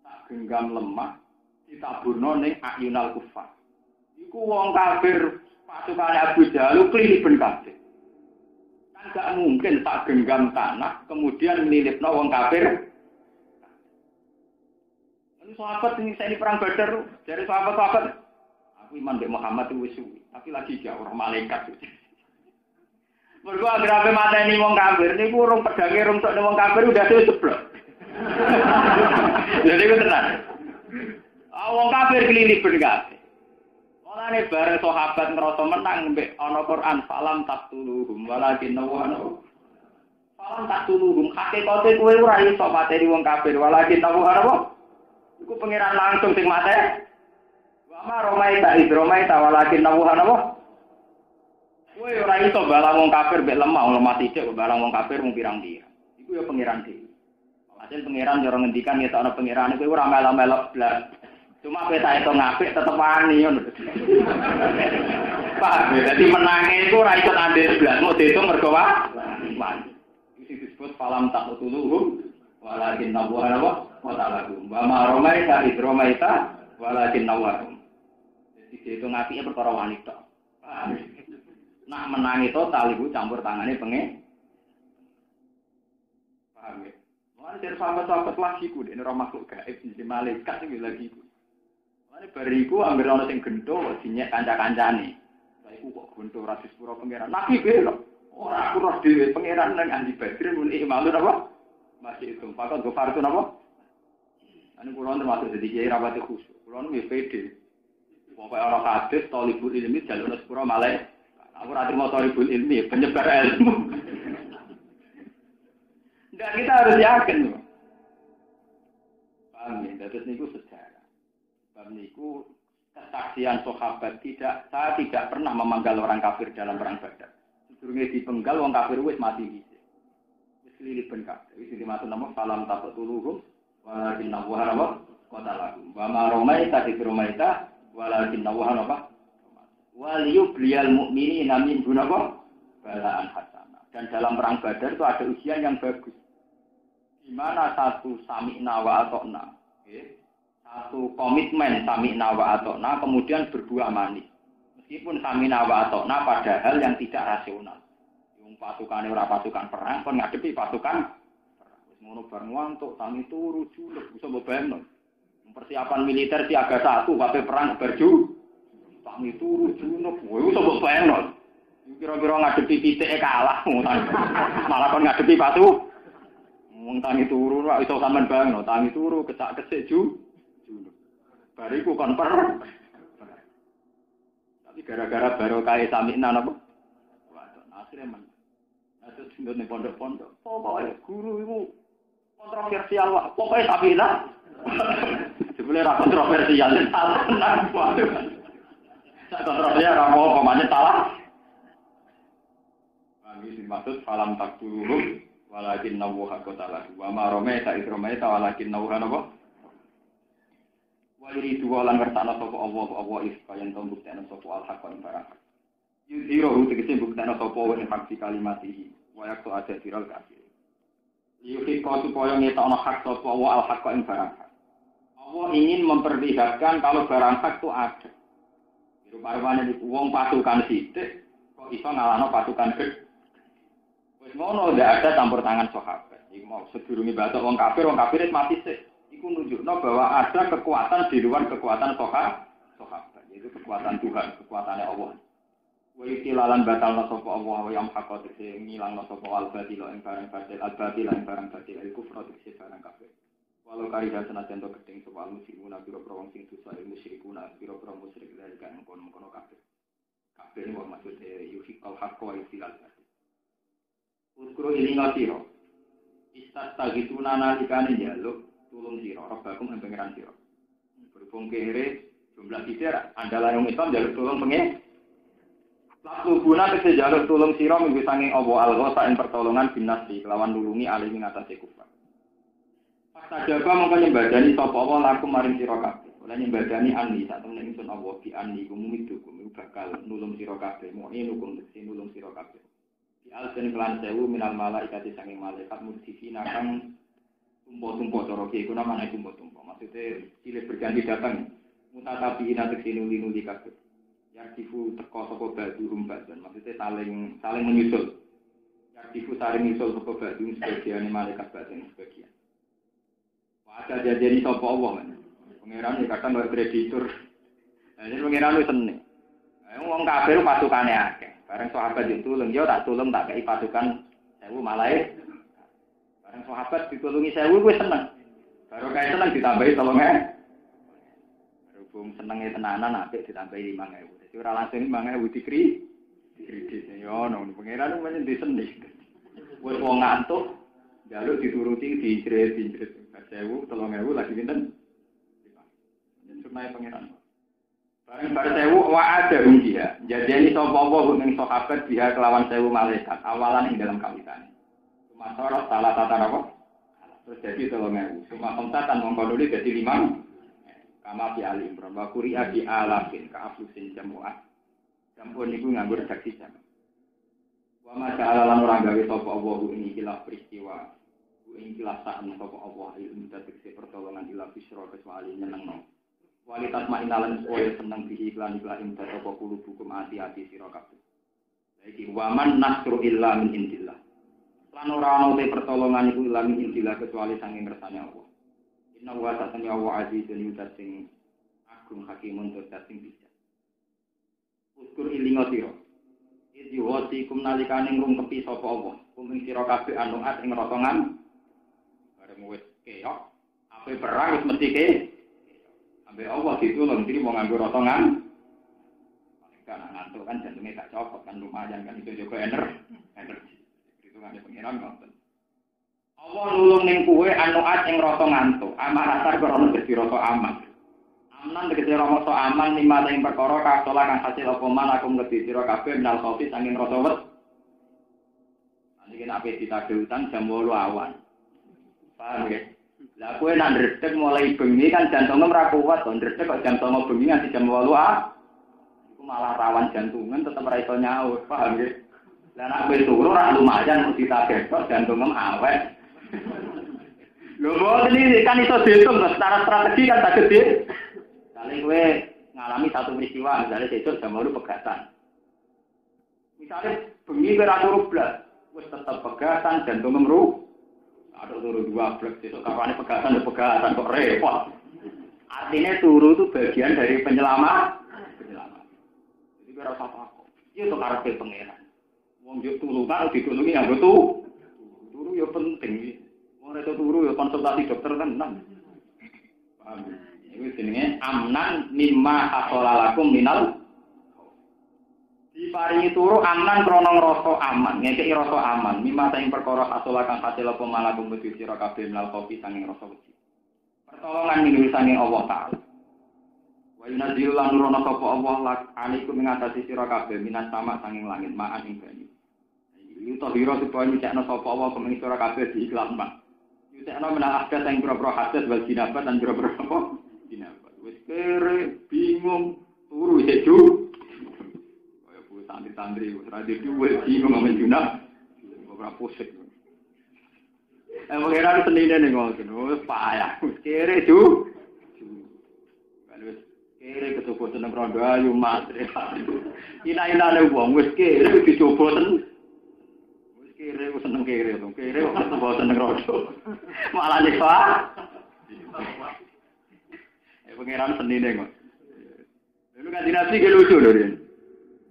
Sak genggam lemah ditaburno ning ayunal kufar. Iku wong kafir pasukane Abu Jahal kliniben kabeh. Kan gak mungkin sak genggam tanah kemudian nilipno wong kafir. Ini sahabat ini saya di perang Badar, dari sahabat-sahabat. Aku iman mbek Muhammad itu wis suwi, tapi lagi jauh orang malaikat. Mergo agrape mateni wong kafir niku urung pedange rung tok wong kafir udah seblok. Jadi ku tenan. Wong kafir kliniben kabeh. Mulane bareng sahabat ngrasa menang mbek ana Quran falam taqtuluhum walakin nawanu. Falam taqtuluhum hakikate kowe ora iso mateni wong kafir walakin nawanu. Iku pangeran langsung sing mateni. Wa ma romaita idromaita walakin nawanu. Kowe ora iso balang wong kafir mbek lemah sithik balang wong kafir mung pirang-pirang. Iku ya pangeran dhewe. Hasil pangeran yo ora ngendikan yen ana pangeran kowe ora melok-melok blas. Cuma kowe tak itu ngapik tetep wani ngono. Paham ya? Jadi menangnya itu rakyat andil sebelah. Mau dihitung mergawa. Itu disebut falam tak utuluhum. Walakin nabuhan apa? Watalagum. Wa maromaita idromaita. Walakin nawarum. Jadi dihitung apinya perkara wanita. Paham ya? Nak menangi total ibu campur tangannya paham ya? Mulai dari sahabat-sahabat lagi ku, ini orang makhluk gaib, jadi malaikat ini lagi ku. Mulai bariku ambil orang yang gendong, dinyak kanca-kancane. Saya kok gendong rasis pura pengeran. Nabi belok. Orang aku roh dewe pengeran dan ahli badri muni malu apa? Masih itu. Pakot gofar itu apa? Ini kulon termasuk jadi kiai rapati khusus. Kulon WPD. Pokoknya orang hadis, tolibul ilmi, jalur sepura malaikat. Aku rati mau tolibul ilmi, penyebar ilmu. Enggak, kita harus yakin. Paham ya? Terus niku sejarah. Paham niku kesaksian sahabat saya tidak pernah memanggal orang kafir dalam perang Badar. Sedurunge dipenggal wong kafir wis mati dhisik. Wis lilit ben kabeh. Wis dimaksud nama salam taqtuluhum walakin nawara qatalahum. Wa ma romaita romaita walakin nawara wal yubliyal mu'minina min gunapa balaan hasanah. Dan dalam perang Badar itu ada ujian yang bagus. Di mana satu sami'na wa ata'na, satu komitmen sami'na wa ata'na kemudian berbuah manis. Meskipun sami'na wa ata'na padahal yang tidak rasional. Yang pasukannya ora pasukan perang, kon ngadepi pasukan perang. Wis ngono bareng untuk tangi turu juluk bisa mbayangno. Persiapan militer siaga 1 kabeh perang berju. Tangi turu junub, kowe iso mbok bayangno. Kira-kira ngadepi pitike kalah, malah kon ngadepi patu. Wong tangi turu ora iso sampean bayangno, tangi turu kecak-kecik junub. Bariku kon per. Tapi gara-gara barokah sami'na napa? Waduh, akhire men. Terus ndone pondok-pondok. Pokoke guru iku kontroversial wae. Pokoke sami'na. Jebule ra kontroversial salah. Waduh. Kontrolnya ramu pemanen salah. Kami dimaksud falam takduluhum walakin nawuha qatalah. Wa ma romaita idromaita walakin nawuha napa? Wa yuridu lan ngertana sapa Allah iskayan tombukten sapa al-haq ing barang. Yudhiro tegese bukten sapa wa ing hak kalimatihi. Wa yaktu ada viral kafir. Yudhiko supaya ngetokno hak sapa wa al-haq ing barang. Allah ingin memperlihatkan kalau barang hak itu ada. Rupa-rupanya di uang pasukan sidik, kok iso ngalahno pasukan gede. Wis ngono ndak ada campur tangan sahabat. Iku mau sedurunge batok wong kafir wis mati sik. Iku nunjukno bahwa ada kekuatan di luar kekuatan sahabat, yaitu kekuatan Tuhan, kekuatannya Allah. Wa itilalan batalna sapa Allah wa yam haqqat sing ngilangno sapa al-batil ing barang batil, al-batil ing barang batil, al-kufru sing barang kafir. Walau karidan senajan to gedeng soal muslimuna biro-biro wong sing dosa musyrikuna biro-biro musyrik dari kan kono-kono kabeh. Kabeh iki maksud yuhikal haqqo wa yusilal batil. Uskuro ini ngatira. Istastagituna nalikane njaluk tulung sira, Rabbakum ing pangeran sira. Berhubung kere jumlah sithik andalan wong Islam njaluk tulung pengen. Lalu guna kese njaluk tulung sira minggu sanging Allah al-ghasa ing pertolongan binasi kelawan nulungi alih ing atase kufar. Sajaba mongko nyembadani sapa Allah laku maring sira kabeh. Ora nyembadani anni sak temene ingsun Allah di anni kumumidu kumu bakal nulung sira kabeh. Mone nukum tekse nulung sira kabeh. Di alsen kelan 1000 minal malaikat sanging malaikat mudhifina kang tumpo-tumpo cara ki iku namane tumpo-tumpo. Maksude silih berganti datang mutatabiina tekse nuli-nuli kabeh. Yartifu teko sapa badhum badhan. Maksude saling menyusul. Yartifu saling menyusul sapa badhum sebagian malaikat badhan sebagian. Ada jadi sapa Allah men. Pangeran iki kadang kaya kreditur. Lah ini pangeran wis seneng. Wong kafir pasukane akeh. Bareng sahabat ditulung, yo tak tulung tak kei pasukan 1000 malah. Bareng sahabat ditulungi 1000 wis seneng. Baru kae seneng ditambahi 3000. Berhubung senenge tenanan apik ditambahi 5000. Dadi ora langsung 5000 dikredit. Yo ono pangeran men diseneng. Wis wong ngantuk njaluk dituruti dijret-jret. 1000, 3000 lagi pinten? Sunai pangeran. Bareng 1000 wa ada dia. Jadi sapa apa ning sahabat dia kelawan 1000 malaikat awalan ing dalam kawitan. Cuma sorot salah tata apa? Terus jadi 3000. Cuma kontatan mongko nuli dadi 5. Kama fi Ali Imran wa quri'a bi alafin ka aflusin jamu'ah. Campur niku nganggo redaksi jam. Wa ma ja'ala lan ora gawe sapa Allah ing ikilah peristiwa. Ing ikilah sak sapa Allah ilmu tegese pertolongan ila bisra kecuali nyenengno. Walitas ma'inalan supaya seneng bihi iklan ing sapa kulo hukum ati-ati sira kabeh. Iki waman nasru illa min indillah. Lan ora ana te pertolongan iku illa min indillah kecuali sanging kersane Allah. Inna wa ta'ala wa azizun yutasin agung hakimun tutasin bijak. Uskur ilinga sira. Idi wati kum nalikane ngrungkepi sapa Allah. Kum ing sira kabeh anuat ing rotongan. Bareng wis keok, ape perang wis mesti ke. Ambe Allah ditulung diri mau nganggo rotongan. Karena ngantuk kan jantungnya tak copot kan lumayan kan itu juga energi. Itu kan pengiran ngoten. Allah nulung ning kuwe anuat ing rasa ngantuk. Aman asar krono dadi rasa aman. Aman tegese rasa aman lima ing perkara kasola kang hasil apa man aku ngerti sira kabeh menal kopi saking rasa wet. Niki nek ape ditagih utang jam 8 awan. Paham nggih? Lah kowe nak ndredeg mulai bengi kan jantungmu ora kuat, ndredeg kok jam 09.00 bengi nganti jam 8 iku malah rawan jantungan tetep ora iso nyaut, paham nggih? Lah nek kowe turu ora lumayan mesti ditagih kok jantungmu awet. Lho mboten iki kan iso diitung secara strategi kan tak gede. Kali kowe ngalami satu peristiwa misalnya sesuk jam 8 pegatan. Misalnya bengi ora turu blas, wis tetep pegatan jantungmu meru. Ada turu 12 besok kapan pegatan pegatan kok repot. Artinya turu itu bagian dari penyelamat. Jadi ora usah takut. Iki to karepe pangeran. Wong yo turu kan ditulungi nganggo turu. Turu yo penting. Wong ora turu yo konsultasi dokter kan. Paham. Iku jenenge amnan mimma asolalakum minal. Diparingi turu amnan krana ngrasa aman, ngekeki rasa aman. Mimma sing perkara asolakan hasil apa malakum kudu sira kabeh minal kopi sanging rasa wedi. Pertolongan minul sanging Allah Ta'ala. Wa yunazzilu lan nurono sapa Allah alaikum ing atase sira kabeh minas sama sanging langit ma'an ing banyu. Yuto hira supaya nyekno sapa Allah kumeng sira kabeh diikhlas mak. Yutekno menal ahdas sing boro-boro hadas wal jinabat lan boro-boro apa? Jinabat. Wis kere bingung turu isih ju. Kaya bu santri-santri wis ra duwe bingung men junah. Ora pusing. Mengira senine ning ngono, wis payah. Wis kere ju. Wis kere kecoba seneng rondo ayu matre. Ina-inane wong wis kere dicoba ten. Wis kere wis seneng kere to. Kere kok kecoba seneng rondo. Malah nek wae. Pengiran senine kok. Lalu kan Nabi ge lucu lho, Rin.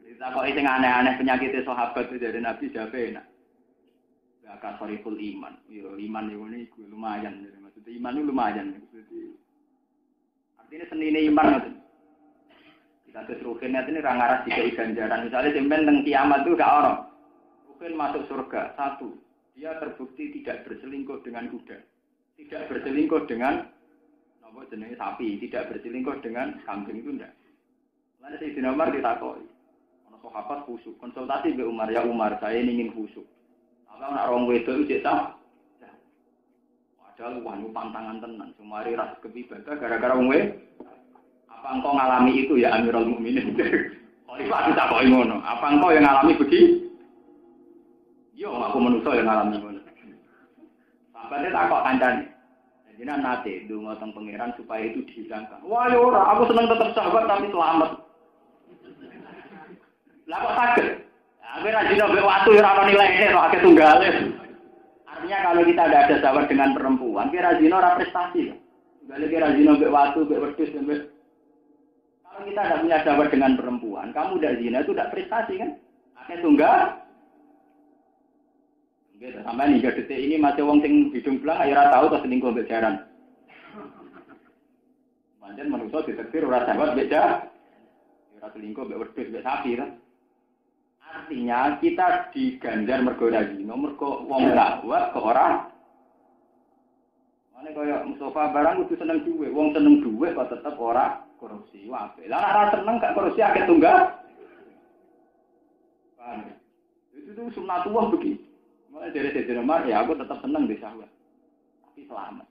Ditakoki sing aneh-aneh penyakit sahabat itu dari Nabi jape enak. Ya kasoriful iman. Yo iman niku lumayan. Maksudnya iman itu lumayan. Artinya senine iman ngoten. Kita terus ruhin ini ra ngaras dikai ganjaran. Misalnya sampean teng kiamat itu gak ono. Ruhin masuk surga. Satu, dia terbukti tidak berselingkuh dengan kuda. Tidak berselingkuh dengan apa jenenge sapi, tidak berselingkuh dengan kambing itu ndak. Lalu Sayyidina Umar ditakoki. Ana sahabat khusuk, konsultasi mbek Umar, ya Umar, saya ingin khusuk. Apa nak rong wedok iki tak? Padahal wanu pantangan tenan, sumari ras kebibadah gara-gara wong apa engkau ngalami itu ya Amirul Mukminin? Khalifah ditakoki ngono. Apa engkau yang ngalami begitu? Yo, aku manusia yang ngalami ngono. Sahabatnya takok kancane. Jenengan nate ndonga teng pangeran supaya itu dihilangkan. Wah, ya ora, aku seneng tetap sahabat tapi selamat. Lah kok saged? Aku ra dino mbek watu ora ono nilainya kok akeh tunggale. Artinya kalau kita tidak ada sahabat dengan perempuan, kira zina ora prestasi. Tunggale kira zina mbek watu, mbek wedhus, mbek. Kalau kita tidak punya sahabat dengan perempuan, kamu udah zina itu tidak prestasi kan? Akeh tunggal. Sampai nih detik ini masih wong sing hidung belang ayo ora tau to selingkuh mbek jaran. Pancen manusa ditektir ora sahabat mbek jar. Ora selingkuh mbek wedhus mbek sapi kan. Artinya kita diganjar mergo ora zina, mergo wong sahabat kok ora. Mane kaya Mustafa barang kudu seneng duwe, wong seneng duwe kok tetep ora korupsi wae. Lah ora seneng gak korupsi akeh tunggal. Paham. Itu sunatullah begitu. Mulai dari Sayyidina Umar, ya aku tetap senang di sahabat. Tapi selamat.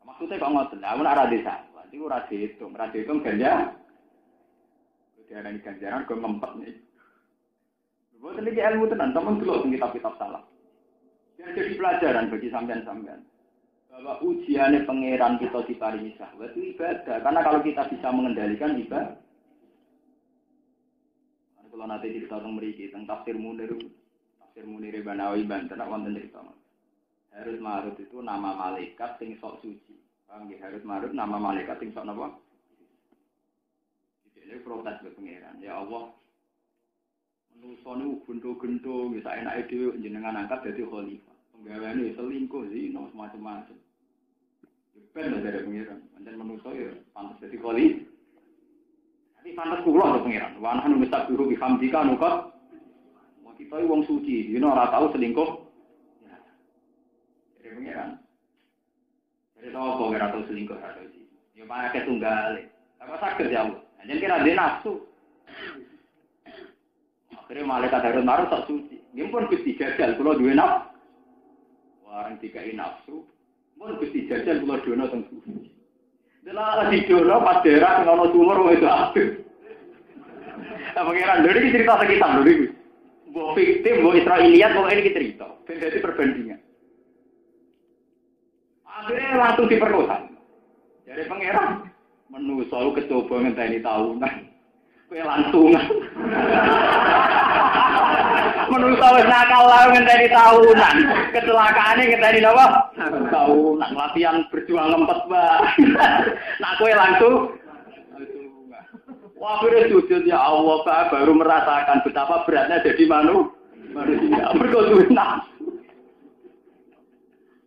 Maksudnya kok ngoten, aku nak ra di sahabat, iku ra diitung ganja. Diarani ganjaran kok ngempet nih. Buat ini ilmu tenan, teman dulu kitab-kitab salah. Jadi pelajaran bagi sampean-sampean. Bahwa ujiannya pangeran kita diparingi syahwat itu ibadah. Karena kalau kita bisa mengendalikan ibadah. Kalau nanti cerita tentang mereka, tentang tafsir Munir Banawi Banten, wonten cerita. Harut Marut itu nama malaikat sing sok suci. Paham nggih? Harut Marut nama malaikat sing sok napa? Jadi protes ke pangeran. Ya Allah, manusa niku gendho-gendho, wis enake dhewe jenengan angkat dadi khalifah. Penggaweane selingkuh zina macam-macam. Ben dari pangeran, pancen manusa ya pantes dadi khalifah. Tapi pantes kula lho pangeran. Wa nahnu nusabbihu bihamdika nukat. Wong kita wong suci, dina ora tau selingkuh. Ya. Dari pangeran. Dari tau kok ora tau selingkuh ora tau sih. Ya pakai tunggale. Apa saged ya Allah. Jangan kira dia nafsu. Akhirnya malaikat Harun Marut tak suci. Dia pun Gusti jajal kalau duwe nafsu. Warang dikai nafsu. Pun Gusti jajal kalau dono teng suci. Delah di dono pas daerah ngono sumur wong itu aktif. Apa kira lho iki cerita sekitar lho iki. Mbok fiktif, mbok Israiliyat, mbok ini cerita. Ben dadi perbandingan. Akhirnya langsung diperkosa. Dari pangeran menuso kecoba ngenteni tahunan. Kowe langsungan. Menuso wis nakal lae ngenteni tahunan. Kecelakaane ngenteni napa? Tahunan. Latihan berjuang lempet, Mbak. Nak kowe langsung. Wah, akhirnya sujud ya Allah, Pak, baru merasakan betapa beratnya jadi manusia. Berkoduh nafsu.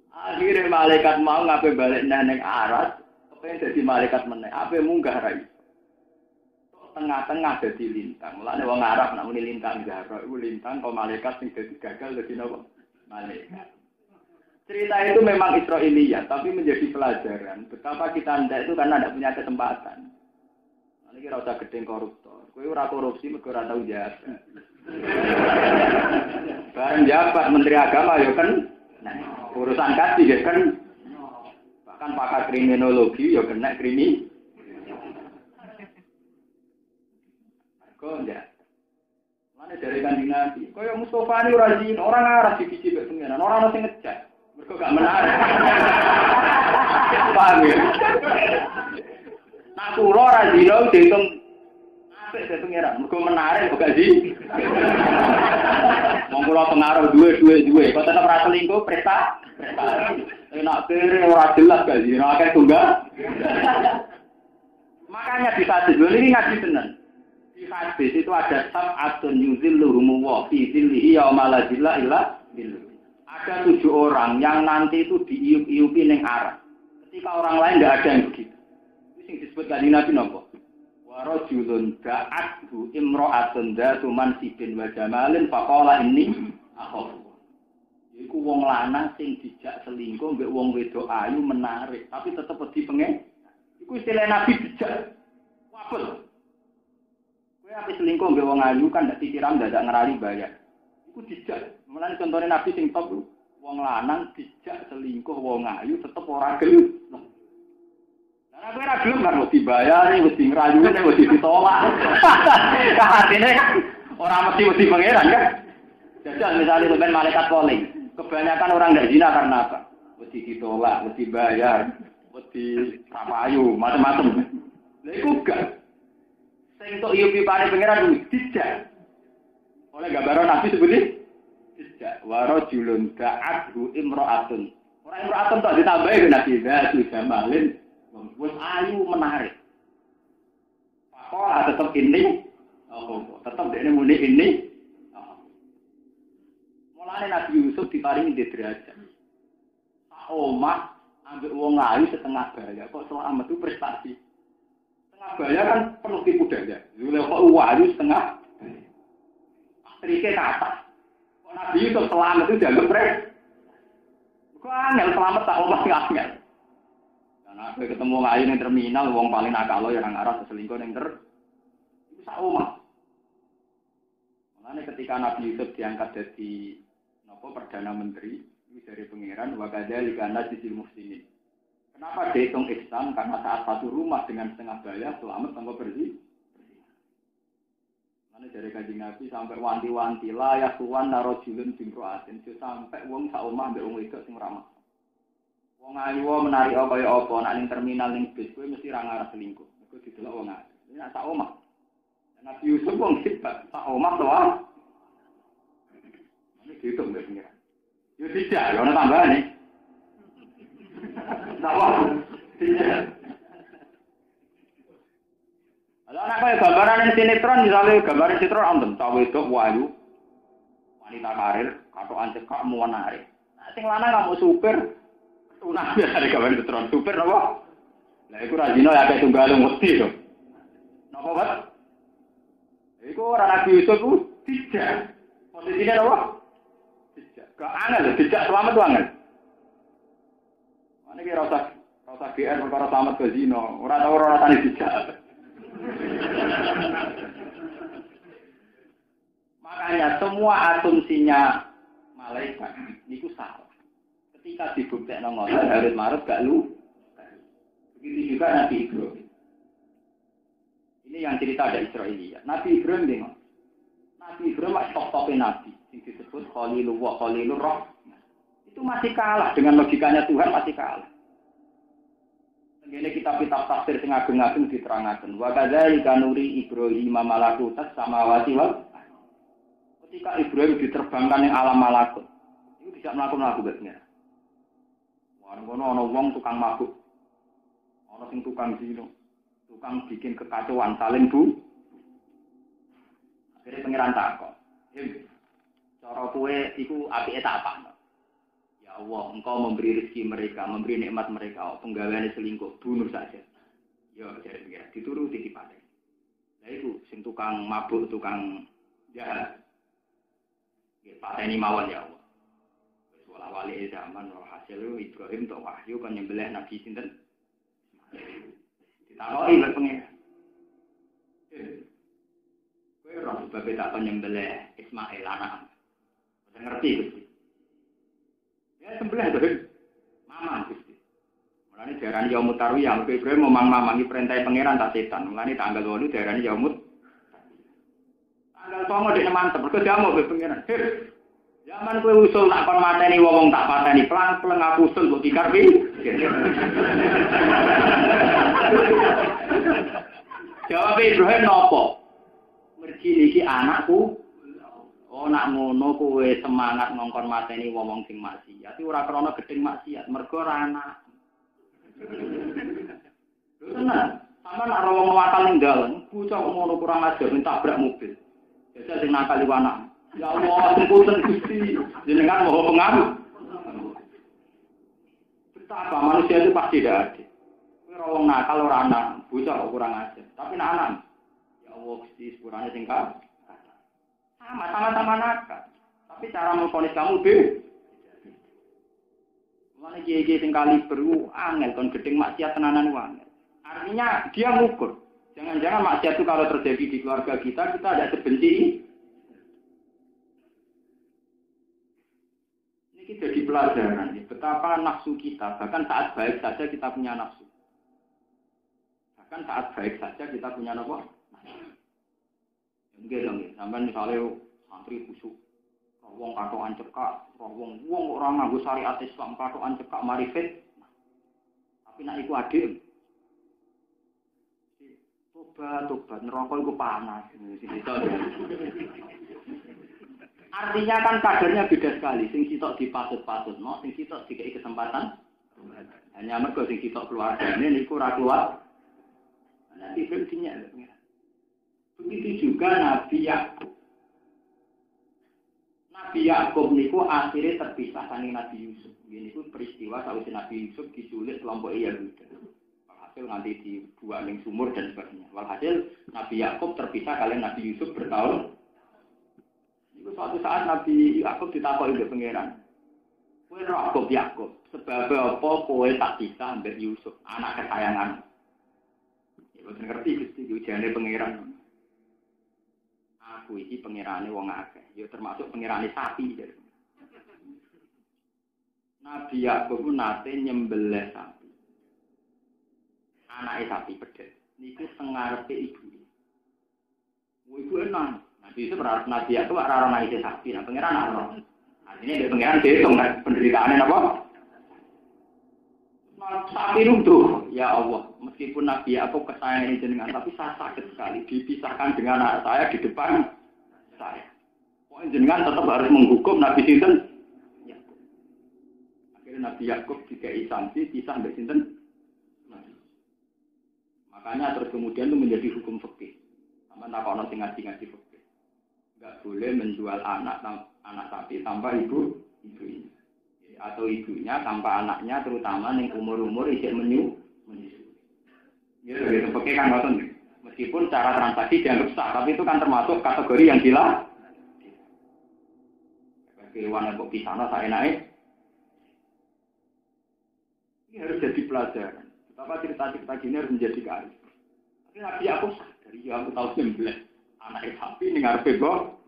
Akhirnya malaikat mau ngapain balik neneng aras. Yang jadi malaikat meneh, apa munggah rai? Tengah-tengah jadi lintang. Mulane wong Arab nak muni lintang jaro, iku lintang kok malaikat sing dadi gagal dadi napa? Malaikat. Cerita itu memang Israiliyat, tapi menjadi pelajaran betapa kita ndak itu karena tidak punya kesempatan. Ini kira usah gedeng koruptor. Kowe ora korupsi mergo ora tau jabat. Bareng jabat Menteri Agama ya kan. Nah, urusan kasih ya kan. Bahkan pakar kriminologi ya kena krimi. Kok enggak? Mana dari Kanjeng Nabi? Kaya Mustofa ini rajin, orang arah di mbek pengenan, orang sing ngejak. Mergo gak menarik. Paham ya? Nak kula rajin dihitung apik se pengenan, mergo menarik kok gak sih? Wong kula pengaruh duwe, kok tetep ra selingkuh prestasi. Enak kere ora jelas gak sih, ora akeh tunggal. Makanya di hadis ini ngaji tenan. Di hadis itu ada sab'atun yuzilluhum wa fi dzillihi yauma la dzilla illa dzilluh. Ada 7 orang yang nanti itu diiup-iupi ning arah. Ketika orang lain tidak ada yang begitu. Itu yang disebut kanjeng Nabi napa? Wa rajulun da'athu imra'atun dzatu mansibin wa jamalin faqala inni akhafu. Iku wong lanang sing dijak selingkuh mbek wong wedok ayu menarik, tapi tetep wedi pengen. Iku istilah Nabi dijak. Wabel. Kowe ape selingkuh mbek wong ayu kan ndak disiram dadak ngerali bayar. Iku dijak. Mulane contone Nabi sing top wong lanang dijak selingkuh wong ayu tetep ora gelem. Lah kowe ora gelem kan mesti bayar, mesti ngrayune, mesti ditolak. Artine ora mesti pangeran kan. Jajal misalnya sampean malaikat polling. Kebanyakan orang tidak zina karena apa? Mesti ditolak, mesti bayar, mesti rapayu, macam-macam. Lah iku gak. Sing tok yupi pare pangeran dijak. Oleh gambaran Nabi seperti dijak. Wa rajulun da'athu imra'atun. Ora imra'atun tok ditambahi ke Nabi Zatu Jamalin. Wong ayu menarik. Pakola tetap ini. Oh, tetap dekne muni ini. Mulane Nabi Yusuf diparingi derajat. Sak omah ambek wong ayu setengah baya kok selamat itu prestasi. Setengah baya kan penuh tipu daya. Lha kok ayu setengah. Astrike kata. Kok Nabi Yusuf selamat itu dianggap prestasi. Kok angel selamat tak omah angel. Karena aku ketemu ayu ning terminal wong paling nakal ya nang arah selingkuh ning itu sak omah. Mulane ketika Nabi Yusuf diangkat jadi Perdana Menteri itu dari pangeran wa kadzalika najzil muhsinin. Kenapa dihitung ihsan? Karena saat satu rumah dengan setengah baya selamat tanpa bersih. Mana dari Kanjeng Nabi sampai wanti-wanti lah ya tuan narojulun bimroatin sampai wong sak omah mbek wong wedok sing ramah. Wong ayu menarik kaya apa nek ning terminal ning bis kowe mesti ra ngarep selingkuh. Iku didelok wong ayu. Nek sak omah. Nabi Yusuf wong sifat sak omah to ah. Ini dihitung mbek pengiran. Yo tidak, yo ana tambahane. Salah. Tidak. Anak kaya gambaran sinetron misalnya gambaran sinetron ontem cawe wedok wayu wanita karir katokan cekak menarik. Nah sing lanang kamu supir tunah biasa gambaran sinetron supir apa? Lah iku ra dino ya akeh tunggal mesti to. Napa, Pak? Iku ora Nabi Yusuf ku tidak. Posisinya apa? Tidak. Gak angel, tidak selamat tuh angel. Mana kira rasa GR perkara selamat ke zina. Ora tau ora rasane tidak. Makanya semua asumsinya malaikat itu salah. Ketika dibuktikan ngoten harus marut gak lu. Begitu juga Nabi Ibrahim. Ini yang cerita ada Israiliyat. Nabi Ibrahim dengar. Nabi Ibrahim top-topnya Nabi. Yang disebut Khalilullah, Khalilur Rahman. Itu masih kalah dengan logikanya Tuhan masih kalah. Ini kitab-kitab tafsir sing ageng-ageng diterangaken. Wa kadzalika nuri Ibrahim malakutas samawati wal. Ketika Ibrahim diterbangkan yang alam malakut, itu bisa melakukan tugasnya. Ngono ana wong tukang mabuk. Ana sing tukang zina, tukang bikin kekacauan saling bu. Akhirnya pangeran takon. Cara kowe iku apike tak apa? Allah, engkau memberi rezeki mereka, memberi nikmat mereka, penggaweane selingkuh, bunuh saja. Ya, jadi pikir, dituruti dipateni. Lah iku sing tukang mabuk, tukang jahat. Nggih pateni mawon ya Allah. Wis wali zaman hasil Ibrahim tok wahyu kan nyembelih nabi sinten? Ditakoki lek pengen. Kowe ora sebab tak nyembelih Ismail anak. Ora ngerti Gusti. Ya sembelih to, mamang Gusti. Mulane diarani yaumut tarwiyah, mergo Ibrahim mamang-mamangi perintah pangeran tak setan. Mulane tanggal 8 diarani yaumut. Tanggal 9 dekne mantep, mergo diamuk be pangeran. Zaman kowe usul tak kon mateni wong tak pateni, pelang-pelang aku usul mbok dikar pi. Jawab Ibrahim nopo? Mergi iki anakku. Oh nak ngono kowe semangat ngongkon mateni wong sing maksiat. Ora krana gedeng maksiat, mergo ora anak. Tenan, sampeyan nak wong wakal ning dalan, bocah ngono kurang ajar ntabrak mobil. Jajal sing nakal iku anak. Ya Allah, punten Gusti, jenengan moho pengaruh. Betapa manusia itu pasti tidak adil. Kowe wong nakal ora anak, bocah kurang ajar. Tapi nak anak, ya Allah Gusti sepurane sing sama-sama nakal. Tapi cara memvonis kamu beda. Mulane kiai-kiai sing kali beru angel kon gedeng maksiat tenanan angel. Artinya dia ngukur. Jangan-jangan maksiat itu kalau terjadi di keluarga kita ada sebenci. Ini jadi pelajaran ya, betapa nafsu kita, bahkan saat baik saja kita punya nafsu. Bahkan saat baik saja kita punya nafsu. Enggak dong, sampai misalnya santri busuk, wong katokan cekak, wong orang nganggo syariat Islam katokan cekak marifat, tapi nak iku adil. Tobat, neraka iku panas. Artinya kan kadernya beda sekali, sing sitok dipatut-patut, no, sing sitok dikei kesempatan. Hanya mergo sing sitok keluargane niku ora keluar. Nanti fungsinya begitu juga Nabi Yakub. Nabi Yakub niku akhirnya terpisah dari Nabi Yusuf. Ini pun peristiwa saat Nabi Yusuf diculik kelompok Yahudi. Walhasil nanti dibuang ning sumur dan sebagainya. Walhasil Nabi Yakub terpisah kalian Nabi Yusuf bertahun. Itu suatu saat Nabi Yakub ditakoki oleh pangeran. Kowe Yakub, sebab apa kowe tak pisah ambek Yusuf, anak kesayangan? Ya boten ngerti Gusti ujane pangeran. Aku iki pangerane wong akeh, ya termasuk pangerane sapi. Nabi Yakub nate nyembelih sapi. Anake sapi pedhet. Niku sengarepe ibu. Iku enak. Nabi itu berarti Nabi itu ora ana isi sapi, nah pangeran ana. Artinya dia pangeran dihitung kan penderitaannya apa? Sapi itu, ya Allah, meskipun Nabi aku kesayangan jenengan, tapi saya sakit sekali dipisahkan dengan anak saya di depan saya. Pokoknya jenengan tetap harus menghukum Nabi Sinten. Akhirnya Nabi Yakub dikai sanksi pisah dari Sinten. Makanya terus kemudian itu menjadi hukum fikih. Sama tak ono sing ngaji-ngaji fikih. Enggak boleh menjual anak sapi tanpa ibunya. Atau ibunya tanpa anaknya, terutama yang umur-umur isih menyusui. Ya, gitu fikih kan ngoten. Meskipun cara transaksi dianggap sah, tapi itu kan termasuk kategori yang gila. Kewan kok pisana saya naik. Ini harus jadi pelajaran. Betapa cerita-cerita gini harus menjadi kearifan. Tapi Nabi aku sadar, ya aku tahu sembelih anak sapi ini ngarepe kok.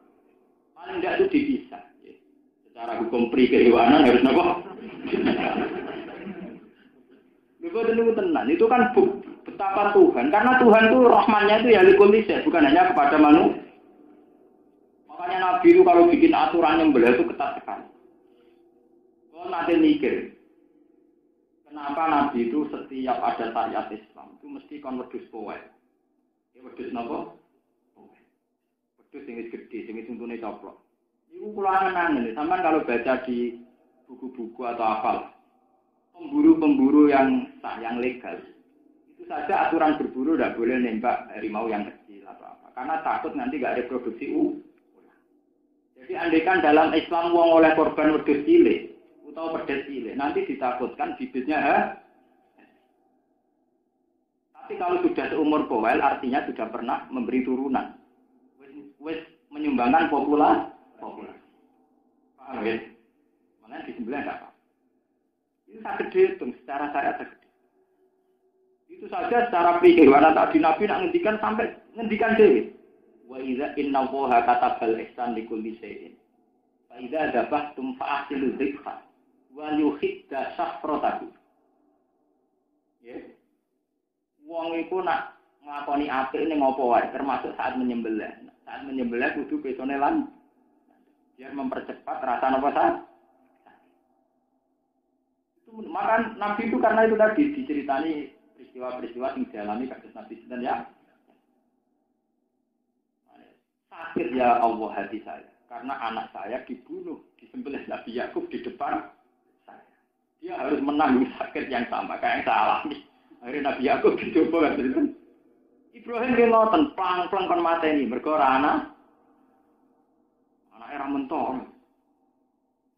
Paling tidak itu dipisah. Ya. Secara hukum pri kehewanan harus nopo. Itu tenang. Itu kan bukti betapa Tuhan. Karena Tuhan itu rahmannya itu ya likul lisya, bukan hanya kepada manusia. Makanya Nabi itu kalau bikin aturan nyembelih itu ketat sekali. Kalau nanti mikir. Kenapa Nabi itu setiap ada syariat Islam itu mesti kon wedhus poel. Ya wedhus napa? Poel. Wedhus sing gede, sing tuntune coplok. Iku kula nangis, sampean kalau baca di buku-buku atau hafal. Pemburu-pemburu yang sah, yang legal. Itu saja aturan berburu tidak boleh nembak harimau yang kecil atau apa. Karena takut nanti enggak reproduksi ulang. Jadi andaikan dalam Islam wong oleh korban wedhus cilik atau pedes cilik, nanti ditakutkan bibitnya Tapi kalau sudah seumur bowel, artinya sudah pernah memberi turunan. Wis menyumbangkan populasi. Paham ya? Makanya disembelih enggak apa. Itu sangat gede, secara syariat gede. Itu saja secara pikir, karena tadi Nabi nak ngendikan sampai ngendikan dewi. Wa idza inna Allaha katabal ihsan likulli syai'in. Fa idza dzabhtum fa'ahsinu dzikra. Wa yuhidda syafratahu. Ya. Wong iku nak nglakoni apik ning ngopo wae, termasuk saat menyembelih. Saat menyembelih kudu betone lan biar mempercepat rasa napa sah. Itu maka Nabi itu karena itu tadi diceritani peristiwa-peristiwa yang dialami kasus Nabi dan ya. Sakit ya Allah hati saya karena anak saya dibunuh, disembelih Nabi Yakub di depan. Dia harus menanggung sakit yang sama kayak yang saya alami. Akhirnya Nabi Yakub dicoba kan itu. Ibrahim dia ngoten pelang-pelang kon mateni mergo anak era mentor.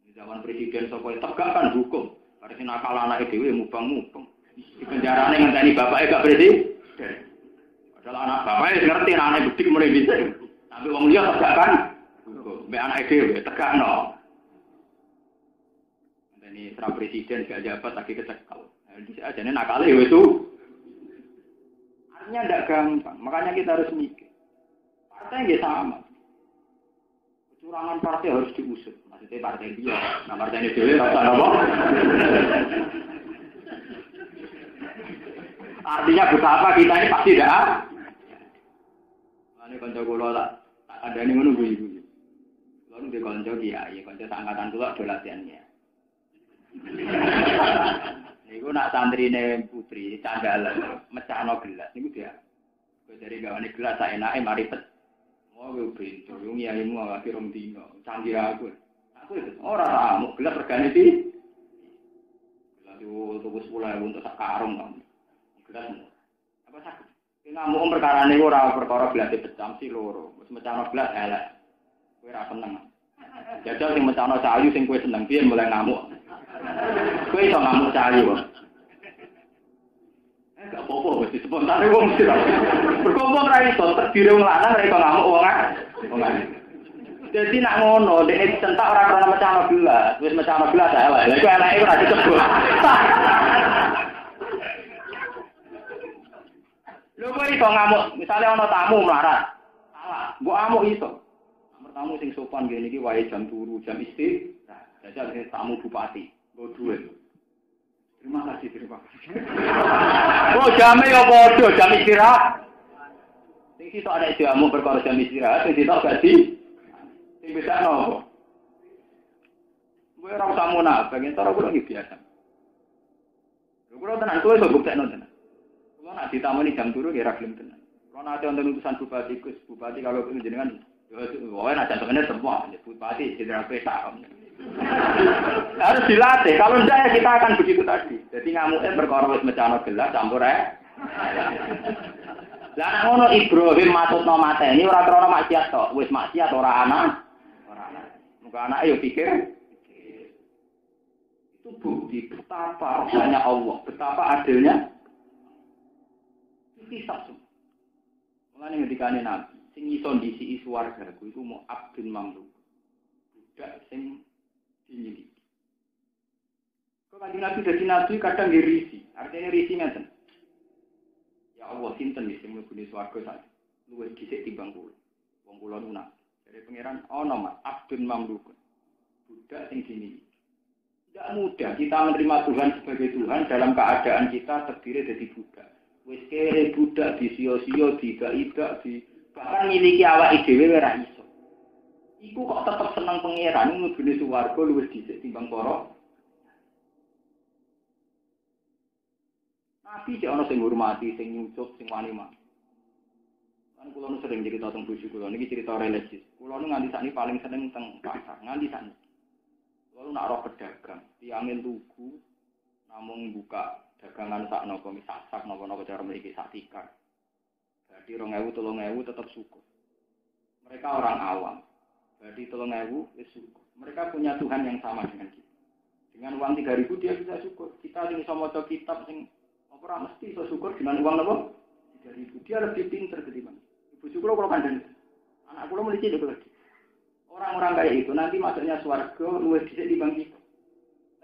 Di zaman presiden sapa tegak kan hukum. Harus nakal anake dhewe mubang-mubang. Di penjarane ngenteni bapake gak presiden. Padahal anak bapake ngerti anake bedik mulai bisa. Tapi wong liya tegak kan hukum. Mbek anake dhewe tegakno. Ini serah presiden gak jabat lagi kecekal. Jadi ajane nakale itu. Artinya tidak gampang. Makanya kita harus mikir. Partai nggak sama. Kecurangan partai harus diusut. Maksudnya partai dia. Nah partai ini dulu rasa apa? Artinya betapa kita ini pasti tidak. Ini konco kula tak ada nih menunggu ibu. Lalu di konco kiai, konco angkatan kula do latihannya. Niku nak santrine putri candalan mecahno gelas niku dia. Kowe dari gawane gelas sak enake mari pet. Oh kowe pintu yo ngiyaimu awake rong dino. Canggih aku. Aku ora ramuk gelas regane iki. Gelas yo tuku 10.000 untuk sak karung kan. Gelas. Apa sak? Ki ngamuk perkara niku ora perkara gelas pecah si loro. Wis mecahno gelas elek. Kowe ora seneng. Jajal sing mecahno sayu sing kowe seneng piye mulai ngamuk. Kowe iso ngamuk cari kok. Gak apa-apa mesti spontan wong mesti. Berkumpul ra iso terdiri wong lanang ra iso ngamuk wong lanang. Dadi nak ngono, dek dicentak ora krono mecahno gelas, wis mecahno gelas ae. Lah iku eleke ora disebut. Lho kowe iso ngamuk, misale ana tamu melarat. Salah, mbok amuk iso. Nomor tamu sing sopan ngene iki wae jam 3, jam istirahat. Jajal tamu bupati. Duit. Terima kasih. Oh, jame ya padha, jam istirahat. Sing sitok ada jamu perkara jam istirahat, sing sitok gaji. Sing bisa nopo? Gue ora usah munafik, cara kula iki biasa. Kula tenan kowe iso buktekno tenan. Kula nak ditamoni jam 3 ya ra gelem tenan. Kula nate wonten utusan bupati Gus, bupati kalau jenengan wae nak jantungnya semua, bupati jenderal peta. Harus dilatih, kalau enggak ya kita akan begitu tadi. Jadi ngamuknya perkara wis mecano gelas campur Lah nek ngono Ibrahim matutno mateni ora krana maksiat tok, wis maksiat ora ana. Muga anake yo pikir itu bukti betapa rahmatnya Allah, betapa adilnya. Hisab semua. Mulane ngendikane Nabi, sing iso ndisi swarga iku mau abdun mamluk. Budak sing dimiliki. Kok kanjeng Nabi dadi nabi kadang ngerisi. Artinya risi ngeten. Ya Allah sinten sing mlebu swarga sak luwih dhisik timbang kula. Wong kula nunak. Dari pangeran ana Mas abdun mamluk. Budak sing dimiliki. Tidak mudah kita menerima Tuhan sebagai Tuhan dalam keadaan kita terdiri dari budak. Wis kere budak di sio-sio, tidak bahkan miliki awak dhewe ora iso. Iku kok tetep seneng pangeran mlebune swarga luwih dhisik timbang para nabi cek ana sing ngurmati, sing nyucup, sing wani mah. Kan kula nu sering cerita tentang bojo kula niki cerita religius. Kula nu nganti sakniki paling seneng teng pasar, nganti sakniki. Kula nak roh pedagang, tiangin tuku namung buka dagangan sak napa misak napa-napa cara mriki sak tikar. Jadi 2000 3000 tetap syukur. Mereka orang awam. Jadi 3000 wis syukur. Mereka punya Tuhan yang sama dengan kita. Dengan uang 3000 dia bisa syukur. Kita sing iso maca kitab sing ora mesti iso syukur dengan uang napa? 3000. Dia lebih pintar ketimbang. Ibu syukur kalau kandhani. Anak kula mulai cilik lagi. Orang-orang kayak itu nanti masuknya swarga luwih dhisik timbang kita.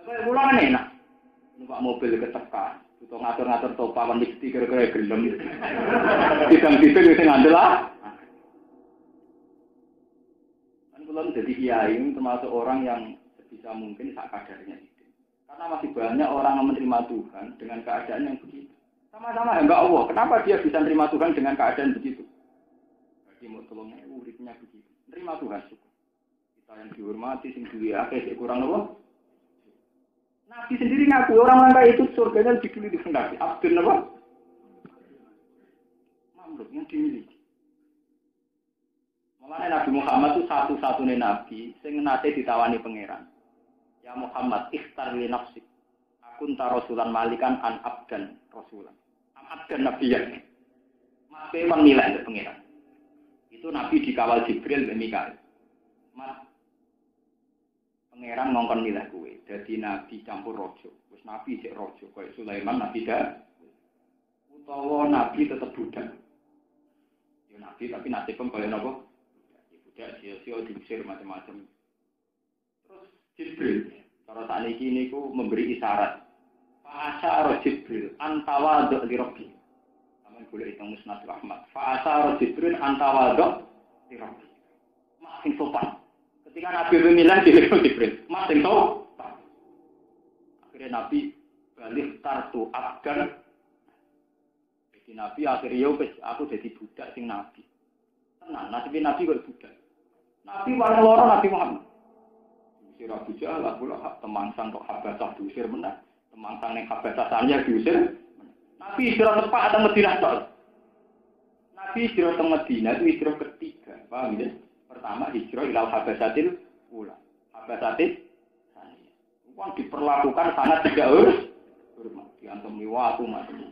Tapi kula kan enak. Numpak mobil ketekan, butuh ngatur-ngatur topawan mesti kira-kira gelem. Tidang-tidang sing ngandel lah. Kan kula jadi kiai termasuk orang yang sebisa mungkin sak kadarnya itu. Karena masih banyak orang yang menerima Tuhan dengan keadaan yang begitu. Sama-sama hamba Allah. Kenapa dia bisa menerima Tuhan dengan keadaan begitu? Jadi mau tolongnya uripnya begitu. Menerima Tuhan syukur. Kita yang dihormati, sing duwe akeh sik kurang apa? Nabi sendiri ngaku orang kayak itu surganya dipilih di kendali. Abdul apa? Mamluk yang dimiliki. Makanya Nabi Muhammad itu satu-satunya Nabi yang nate ditawani pangeran. Ya Muhammad, ikhtar li nafsik. Akun rasulan malikan an abdan rasulan. An abdan nabiyan. Maka pemilihan dari pangeran. Itu Nabi dikawal Jibril dan Mikail. Mas, pangeran ngongkon milah kuwe. Jadi Nabi campur rojo. Terus Nabi cek rojo. Kayak Sulaiman Nabi dah. Utawa Nabi tetap budak. Ya Nabi tapi nasibnya kaya apa? Budak sio-sio diusir macam-macam. Terus Jibril. Kalau saat ini ku memberi isyarat. Fa'asyara Jibril antawaduk li Rabbi. Sampai boleh hitung musnad Ahmad. Fa'asyara Jibril antawaduk li Rabbi. Makin sopan. Ketika Nabi pemilihan Jibril. Makin sopan. Akhirnya Nabi balik tartu abdan. Jadi Nabi akhirnya aku jadi budak sing Nabi. Tenang, nasibnya Nabi kok budak. Nabi paling loro Nabi Muhammad. Diusir Abu Jahal, pula temangsang kok Habasah diusir menang. Temangsang yang Habasah sanya diusir. Nabi hijrah tepat atau Madinah tok. Nabi hijrah ke Madinah itu hijrah ketiga. Paham ya? Pertama hijrah ilal Habasatil ula. Habasatil uang diperlakukan sangat tidak hormat, diantem waktu macam.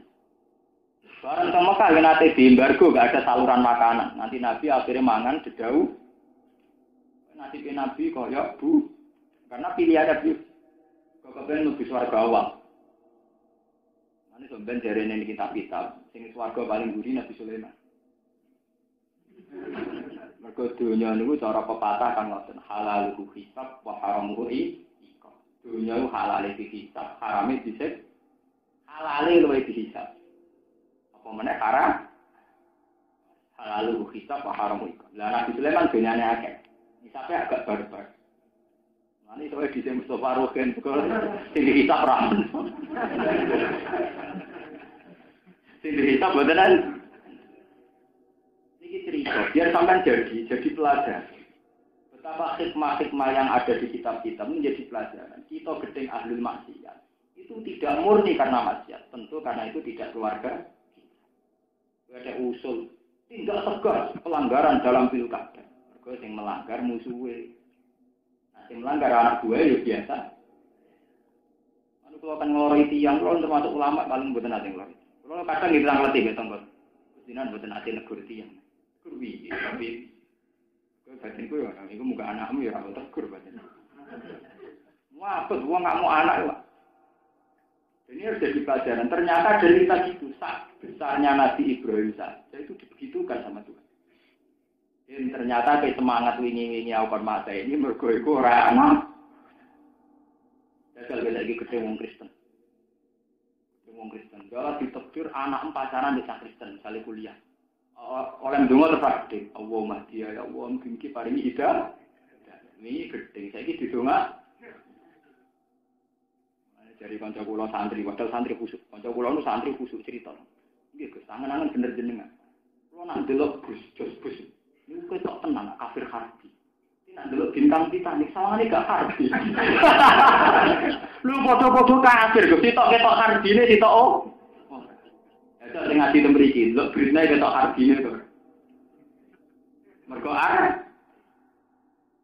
Barang ke Mekah yang nanti di embargo gak ada saluran makanan. Nanti Nabi akhirnya mangan dedau. Nanti Nabi kok ya bu, karena pilihannya bu. Kok kepen lebih swarga awal. Nanti sebenarnya dari ini kitab-kitab, sing swarga paling gurih Nabi Sulaiman. Mergo dunia niku cara pepatah kan ngoten halal hisab wa haramuhu iqab. Dunia itu halal dihisab, haram disik. Halal luwih dihisab. Apa meneh haram? Halal hisab wa haramuhu iqab. Lah Nabi Sulaiman dunyane akeh. Hisabnya agak barbar. Mane soe di Mustafa Rogen kok sing dihisab ra. Sing dihisab boten. cerita, biar sampai jadi pelajaran. Betapa hikmah-hikmah yang ada di kitab-kitab menjadi pelajaran. Kita gedeng ahlul maksiat. Itu tidak murni karena maksiat. Tentu karena itu tidak keluarga. Ada usul. Tidak tegas pelanggaran dalam pilkada. Mereka yang melanggar musuhnya. Nah, yang melanggar anak gue ya biasa. Kalau akan ngeloroi tiang, kalau termasuk ulama paling buatan nanti ngeloroi. Kalau kadang kita ngelatih betul kok. Kusinan buatan nanti negur tiang. Kurbi, tapi batin ku ya, itu muka anakmu ya, aku tegur batin. Wah, apa? Gua nggak mau anak lah. Ini harus jadi pelajaran. Ternyata dari tadi itu besarnya Nabi Ibrahim saja itu dibegitukan sama Tuhan. Dan ternyata kayak semangat wingi-wingi aku mata ini mergo-iku ora anak. Jajal lagi ketemu wong Kristen. Wong Kristen. Kalau ditekdir anak pacaran di Kristen, misalnya kuliah. Oleh ndonga terpakde. Allahumma dia ya Allah mungkin paringi hidayah. Ini gedeng saiki didongak. Dari kanca kula santri, padahal santri khusuk. Kanca kula nu santri khusuk cerita. Nggih Gus, angen-angen bener jenengan. Kula nak delok Gus, Gus. Niku ketok tenan kafir harbi. Nak delok bintang Titanic sawangane gak harbi. Lu padha-padha kafir, Gus. Ketok harbine sitok oh. Ya sing ngaji teng mriki, delok brine ketok harbine to. Mergo arep.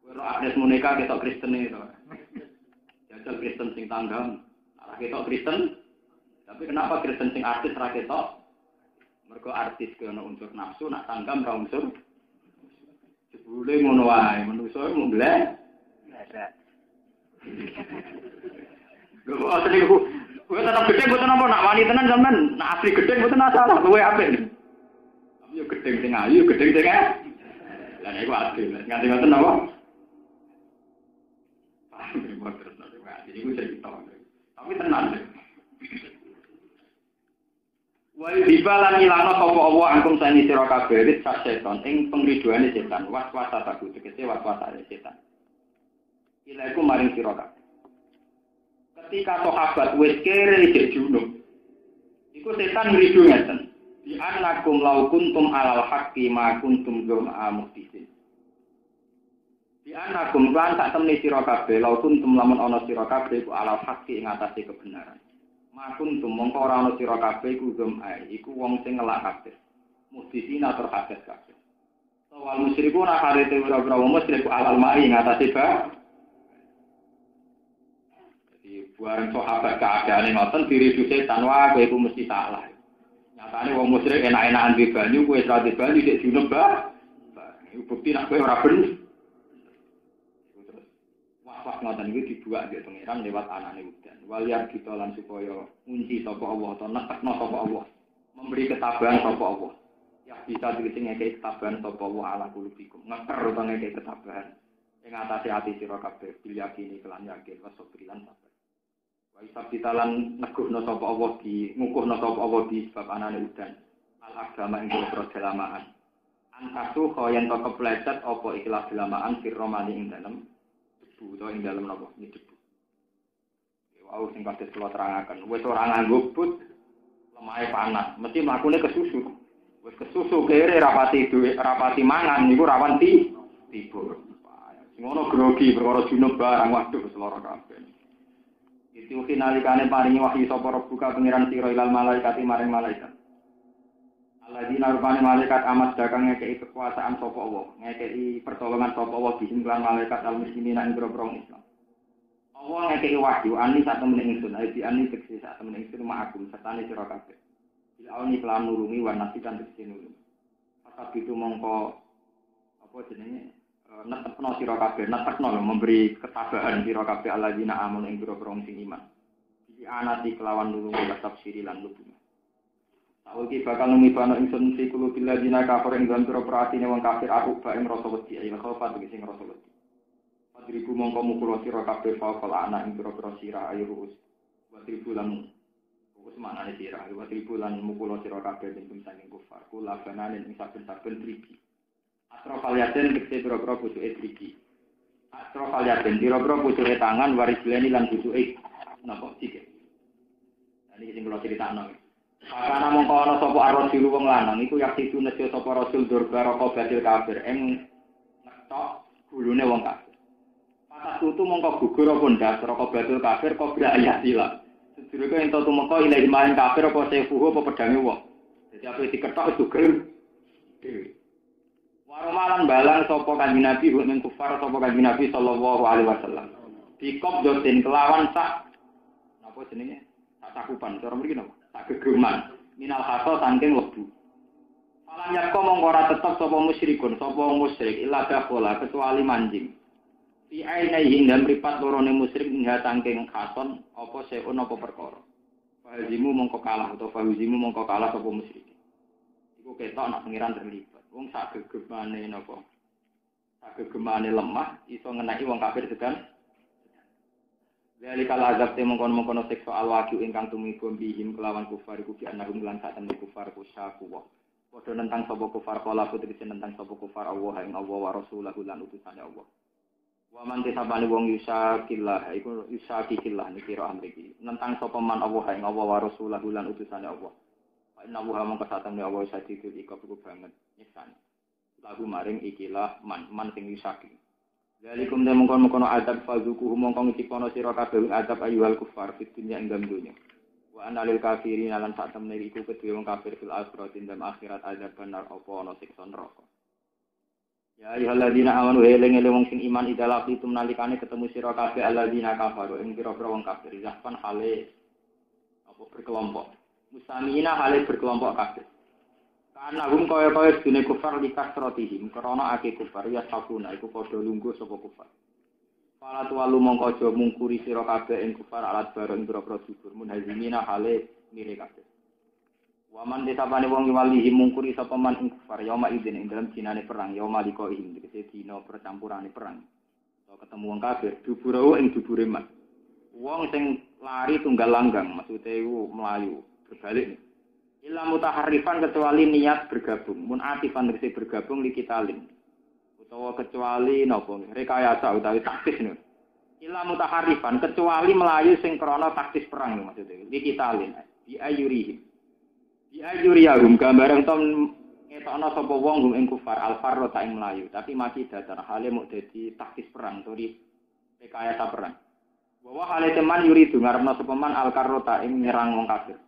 Ora Agnes Monica ketok Kristen to. Jajal Kristen sing tanggam. Ketok Kristen, tapi kenapa Kristen sing artis ra ketok? Mergo artis ke ono unsur nafsu, nak tanggam ra unsur. Jebule ngono wae, manusa mung glek. Lho asli ku, kowe tetep gedhe mboten apa nak wani tenan sampean, nak asli gedhe mboten masalah, kowe apik. Tapi yo gedhe sing ayu, gedhe sing lah nek asli, nganti ngoten apa? Mboten nate, iki cerita. Tapi tenang. Wa dibalan ilana sapa Allah angkum sani sira kabeh wit setan ing pengriduane setan waswasa taku tegese waswasane setan. Ila iku maring sira kabeh. Ketika sahabat wis kere ijek junub. Iku setan ngridu ngeten. Di anakum law kuntum alal haqqi ma kuntum dzum'a muhtisin. Di anakum lan sak temne sira kabeh law kuntum lamun ana sira kabeh iku alal haqqi ing atase kebenaran. Makun mongko ora ana sira kabeh iku dzum'a iku wong sing ngelak kabeh. Muhtisina terhadap kabeh. Wal musyrikuna harite wira-wira wong musyrik alal ma'i ing atase ba. Jadi buareng sahabat keadaane ngoten diridu setan wae kowe iku mesti salah. Nyatane wong musyrik enak-enakan di banyu kowe ora di banyu sik junub ba. Iku bukti nek kowe ora bener. Pas ngoten iki dibuak mbek pangeran lewat anane udan. Waliyar kita lan supaya ngunci sapa Allah atau nekno sapa Allah. Memberi ketabahan sapa Allah. Ya bisa dikene ngekek ketabahan sapa Allah ala kulubikum. Ngeker utawa ngekek ketabahan ing atase ati sira kabeh bil yakini kelan yakin wasobrilan sabar. Wa isab ditalan neguhno sapa Allah di ngukuhno sapa Allah di sebab anane udan. Al agama ing dalamaan. Antasu kaya ento kepleset apa ikhlas dalamaan firromani ing dalem utawa ing dalem napa debu. Wau sing kados kula terangaken, wis ora nganggo but lemahe panas, mesti mlakune kesusu. Wis kesusu kere rapati duwe, rapati mangan niku rawan tiba. Sing ngono grogi perkara junub barang waduh wis lara kabeh. Itu finalikane paringi wahyu sapa Rabbuka pangeran sira ilal malaikati maring malaikat. Alladzina rupane malaikat amat dagang ngekei kekuasaan sapa Allah, ngekei pertolongan sapa Allah dihimplan malaikat al-muslimina ing grobong Islam. Allah ngekei wahyu ani sak temene ingsun, ayat ani tekse sak temene ingsun ma'akum sertane sira kabeh. Bil auni kelan nulungi wa nasikan tekse nulungi. Pasal itu mongko apa jenenge netepno sira kabeh, netepno memberi ketabahan sira kabeh alladzina amanu ing grobong sing iman. Iki anati kelawan nulungi wa tafsiri lan lubung. Awalki bakal numibana ingsun fi qulubil ladzina kafaru ing dalem pira-pirane wong kafir aku bae ngrasa wedi ayo khofa tegese ngrasa wedi. Padriku mongko mukul sira kabeh faqal ana ing pira-pira sira ayo ruus. Watribu lan ruus manane sira ayo watribu lan mukul sira kabeh ing saking kufar kula banane ing saben-saben triki. Astrofal yaden tegese pira-pira pucuke triki. Astrofal yaden pira-pira pucuke tangan waris leni lan pucuke napa sikil. Iki sing kula critakno. Karena mongko ana sapa ar-rasul wong lanang iku yakti nesya sapa rasul durba roko badil kafir ing ngetok gulune wong kafir. Patas tutu mongko gugur apa ndas roko badil kafir kok ayatila. Sedurunge ento tumeka ilahi maring kafir apa sefuhu apa pedange wong. Jadi apa diketok itu gelem dhewe. Waromalan balang sapa kanjeng Nabi ing kufar sapa kanjeng Nabi sallallahu alaihi wasallam. Dikop doten kelawan sak napa jenenge? Sak cakupan cara mriki napa? Sak gegeman minal haso saking lebu. Falam yakko mongko ora tetep sapa musyrikun, sapa musyrik illa dakhala kecuali manjing. Fi ainaihim dan mripat lorone musyrik hingga saking khason apa seun apa perkara. Fahazimu mongko kalah utawa fahazimu mongko kalah sapa musyrik. Iku ketok nak pengiran terlibat. Wong sak gegemane napa? Sak gegemane lemah iso ngenaki wong kafir segan. Dari kala azab temu kono siksa alwaqi ingkang tumiba bihim kelawan kufar iku ki anahum lan saten kufar kusyaku wa. Padha nentang sapa kufar kala putri nentang sapa kufar Allah ing Allah wa rasulahu lan utusane Allah. Wa man tisabani wong yusakillah iku yusakillah niki ro amriki. Nentang sapa man Allah ing Allah wa rasulahu lan utusane Allah. Fa inna wa mongko satemene Allah sadidul ikab iku banget nyiksan. Lagu maring ikilah man sing yusaki. Dalikum de mongkon adab fazuku mongkon ngicipono sira kabeh adab ayyuhal kufar fid dunya ing dalem donya. Wa analil kafirin lan sak temne iku kedue wong kafir fil akhirat ing dalem akhirat azab benar apa ana siksa neraka. Ya ayyuhalladzina amanu eling wong sing iman idalati tum nalikane ketemu sira kabeh alladzina kafaru ing pira-pira wong kafir zahfan hale apa berkelompok. Musamina hale berkelompok kabeh. Karena hum kaya sedune kufar likasratihim krana ake kufar ya sakuna iku padha lungguh sapa kufar. Fala tuwalu mongko aja mungkuri sira kabeh ing kufar alat bareng boro-boro dibur munhazimina hale mire kabeh. Waman disapane wong walihi mungkuri sapa man ing kufar yauma idzin ing dalem dinane perang yauma liqaihim tegese dina percampurane perang. So ketemu wong kafir duburo ing dubure man. Wong sing lari tunggal langgang maksude iku mlayu berbalik. Illa mutaharrifan kecuali niat bergabung, mun atifan tegese bergabung li kitalin. Utawa kecuali napa rekayasa utawi taktis niku. Illa mutaharrifan kecuali melayu sing krana taktis perang niku maksudnya. Li kitalin di ayurihim. Di ayuriyahum gambaran tom ngetokno sapa wong ing kufar al-farro ta ing melayu, tapi masih datar hale muk dadi taktis perang utawi rekayasa perang. Bahwa hale teman yuridu ngarepno sapa man al-karrota ing nyerang wong kafir.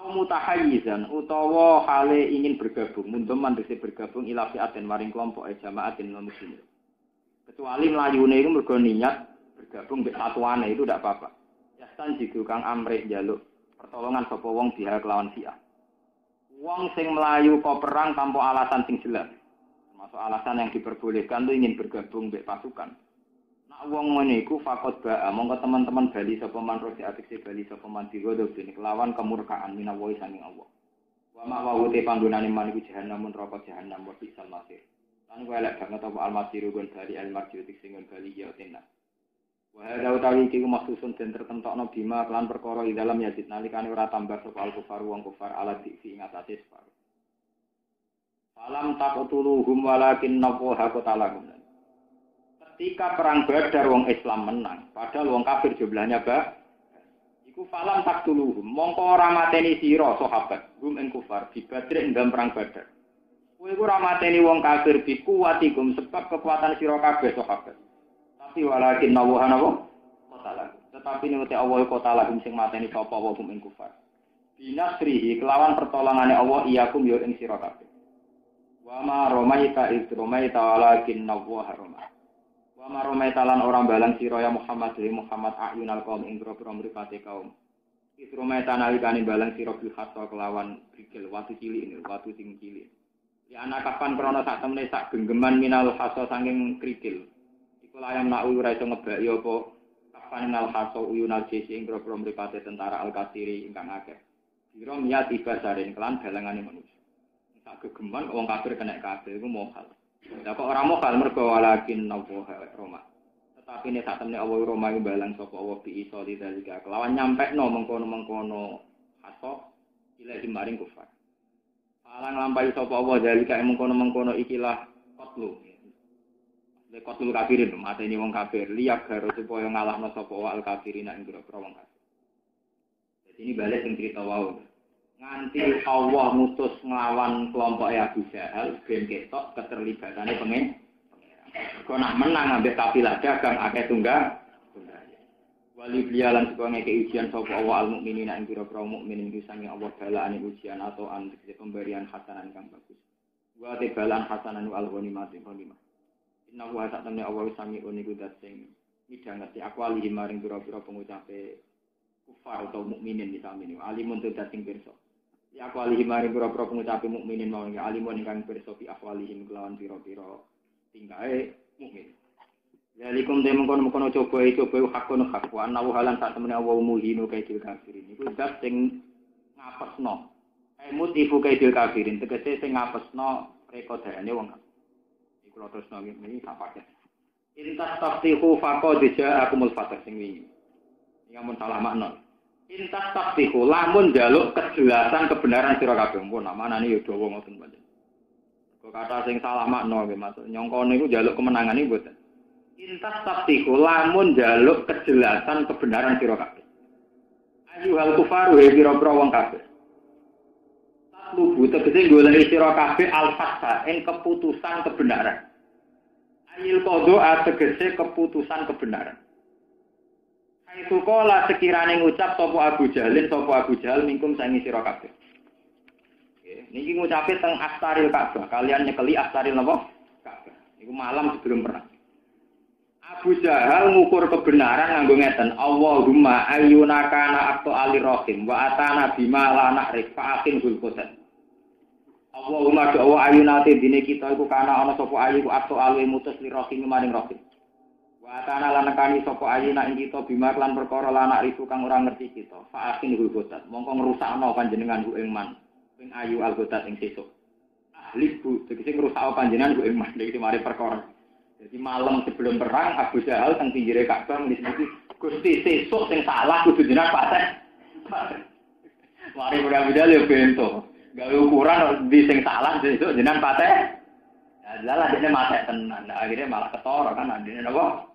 Mutahayyizan utawa hale ingin bergabung munteman dise bergabung ila fi'atin maring kelompok jamaatin muslimin kecuali mlayune iku mergo niat bergabung mbek satuane itu ndak apa-apa yastan jigu kang amrih njaluk pertolongan sapa wong biha kelawan fi'ah wong sing mlayu kok perang tanpa alasan sing jelas termasuk alasan yang diperbolehkan itu ingin bergabung mbek pasukan. Wong ngene iku fakot ba'a monggo teman-teman bali sapa man rosi atik bali sapa man digodo dene kelawan kemurkaan minawi saking Allah. Wa ma wa te panggonane man iku jahanam neraka jahanam wa bisal masir. Lan kuwi elek banget apa al-masir gon bali al-marji sing gon bali ya tenan. Wa hadza utawi iki maksusun den tertentokno bima kelan perkara ing dalam yazid nalikane ora tambah sapa al-kufar wong kufar ala diksi ing atase separo. Falam taqtuluhum walakin nafaha qatalahum. Ketika perang Badar wong Islam menang, padahal wong kafir jumlahnya iku falam taktuluhum, mongko ora mateni sira sahabat, hum ing kufar di Badr ing dalam perang Badar. Kowe ora mateni wong kafir bi kuwatikum sebab kekuatan sira kabeh sahabat. Tapi walakin nawaha napa? Qatalah. Tetapi nek Allah qatalahum sing mateni sapa wa hum ing kufar. Binasrihi kelawan pertolongane Allah iyakum yo ing sira kabeh. Wa ma romaita id romaita walakin nawaha romah. Wa marometalan orang balang sira ya Muhammad Muhammad ayunal kaum ing grobro mripate kaum. Isrometa nalikane balang sira bil hatta kelawan bigel watu cilik ini, watu sing cilik. Ya ana kapan krana sak temene sak genggeman minal haso saking krikil. Iku layam nak ora iso ngebaki apa kapan minal haso uyunal jesi ing grobro mripate tentara al-kasiri ingkang akeh. Sira miyat ibasarin kelan balangane manusia. Sak gegeman wong kafir kena kabeh iku mohal. Lah kok ora mokal mergo walakin nawaha Roma. Tetapi nek sak temne Allah Roma iki balang sapa Allah bi iso didalika kelawan nyampekno mengkono-mengkono haso ilahi maring kufar. Alang lampahi sapa Allah dalika mengkono-mengkono ikilah qatlu. Nek qatlu kafirin mateni wong kafir liyak garo supaya ngalahno sapa al kafirin ing grobro wong kafir. Ini balik yang cerita wau. Nganti Allah mutus nglawan kelompok Abu Jahal ben ketok keterlibatannya pengen. Kok nak menang ambek kafilah dagang akeh tunggang. Wali blialan supaya ngeke ujian sapa Allah al-mukminin ing pira-pira mukmin iki sange Allah balaane ujian atau antike pemberian hasanan kang bagus. Wa te balan hasanan al-ghanimah ghanimah. Inna wa ta'ala Allah sami uniku dat sing midhangeti akwali maring pira-pira pengucape kufar atau mukminin disami alimun te dat sing pirsa. Ya akwali maring pira-pira pengucape mukminin mau alimun ingkang pirsa fi akwalihim kelawan pira-pira tingkae mukmin. Yalikum te mengkono-mengkono coba hakun hak wa annahu halan sak temene Allah muhinu kaidil kafirin. Iku zat sing ngapesno. Mutifu kaidil kafirin tegese sing ngapesno rekodane wong kafir. Iku lho terus nang iki tak pakai. Intas taftihu faqad ja'akumul fatah sing wingi. Iki amun salah makna. Intas taftihu lamun njaluk kejelasan kebenaran sira kabeh. Mun manane ya dawa ngoten panjenengan. Kok kata sing salah makna nggih maksud nyongko niku njaluk kemenangan niku mboten. Intas taftihu lamun jaluk kejelasan kebenaran sira kabeh. Ayu hal kufaru he pira-pira wong kabeh. Tatlubu tegese goleki sira kabeh al-fatha ing keputusan kebenaran. Ayil qadha tegese keputusan kebenaran. Kaitu kala sekirane ngucap sapa Abu Jahal mingkum sangi sira kabeh. Niki ngucape teng Astaril Ka'bah, kalian nyekeli Astaril napa? Ka'bah. Niku malam sebelum perang. Abu Jahal ngukur kebenaran nganggo ngeten, Allahumma ayyuna kana aqtu alirrahim wa atana bima la na'rif fa'atin hulqutan. Allahumma doa ayyuna te dine kita iku kana ana sapa ayu aqtu alwi mutus lirrahim maring rahim. Wa atana lan nekani sapa ayyuna ing kita bima lan perkara la na'rif kang ora ngerti kita. Fa'atin hulqutan. Mongko ngrusakno panjenengan ku ing man, ing ayu alqutat ing sesuk. Ahliku tegese ngrusakno panjenengan ku ing man iki mari perkara. Jadi malam sebelum perang Abu Jahal teng pinggire Ka'bah mesti Gusti sesuk sing salah kudu jenengan paten. Mari Abu Jahal yo bento. Gawe ukuran di sing salah sesuk jenengan paten. Ya lalah dene mate tenan. Akhirnya malah ketara kan andine napa?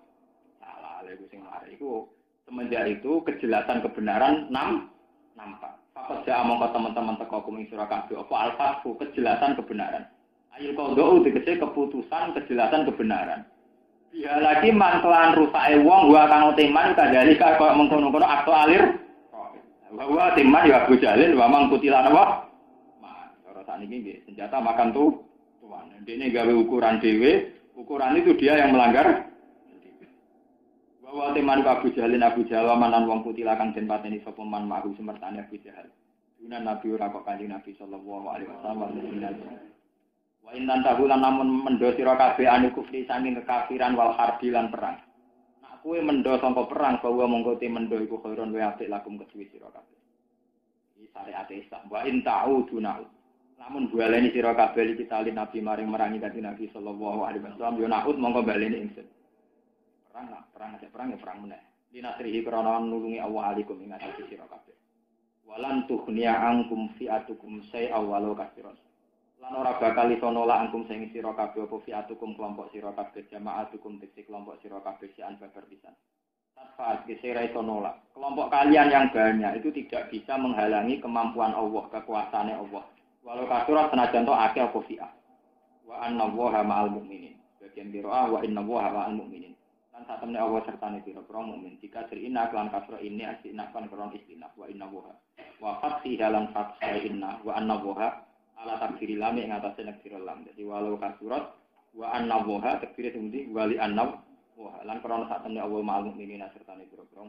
Salah lha sing mari iku semenjak itu kejelasan kebenaran nampak. Fakot ja among teman-teman teko kuming sira kabeh apa al-fathu kejelasan kebenaran. Ayil qadha tegese keputusan kejelasan kebenaran. Ya lagi mangkelan rusake wong wa kang teman kadali kaya mengkono-kono akto alir. Wa teman ya Abu Jalil wa mangkutilan apa? Mas, ora sakniki nggih senjata makan tuan. Dene gawe ukuran dhewe, ukuran itu dia yang melanggar. Wa teman Abu Jalil manan wong kutila kang den pateni sapa man mahu semertane Abu Jahal. Dunan Nabi ora kok Kanjeng Nabi sallallahu alaihi wasallam. Wa innan tahulan namun mendo sira kabeh anu kufri saking kekafiran wal harbi lan perang. Nak kowe mendo sangka perang bahwa mongko te mendo iku khairon wa apik lakum kedue sira kabeh. Iki syariat Islam. Wa in ta'uduna. Namun baleni sira kabeh iki tali Nabi maring merangi Kanjeng Nabi sallallahu alaihi wasallam yo naud mongko baleni ingsun. Perang ya perang meneh. Dinasrihi krana nulungi Allah alaikum ing atase sira kabeh. Walan tughniya ankum fi'atukum say'a walau katsiran. Lan ora bakal iso nolak angkum sing sira kabeh apa fiatukum kelompok sira kabeh jamaatukum diksi kelompok sira kabeh sian babar pisan. Tanpa sira iso nolak. Kelompok kalian yang banyak itu tidak bisa menghalangi kemampuan Allah, kekuasaane Allah. Walau kasurat senajan to akeh apa fi'ah. Wa annallaha ma'al mu'minin. Bagian qiraah wa innallaha ma'al mu'minin. Lan satemene Allah sertane pira-pira mukmin. Jika inna lan kasra ini asina kan kron istinaf wa innallaha. Wa fathi dalam fathah inna wa annallaha ala takfiri lam ing atase nakfirul lam. Jadi walau kasurat wa annallaha takfire sing wali annallaha lan krana sak temne Allah ma'al mukminin sertane pira-pira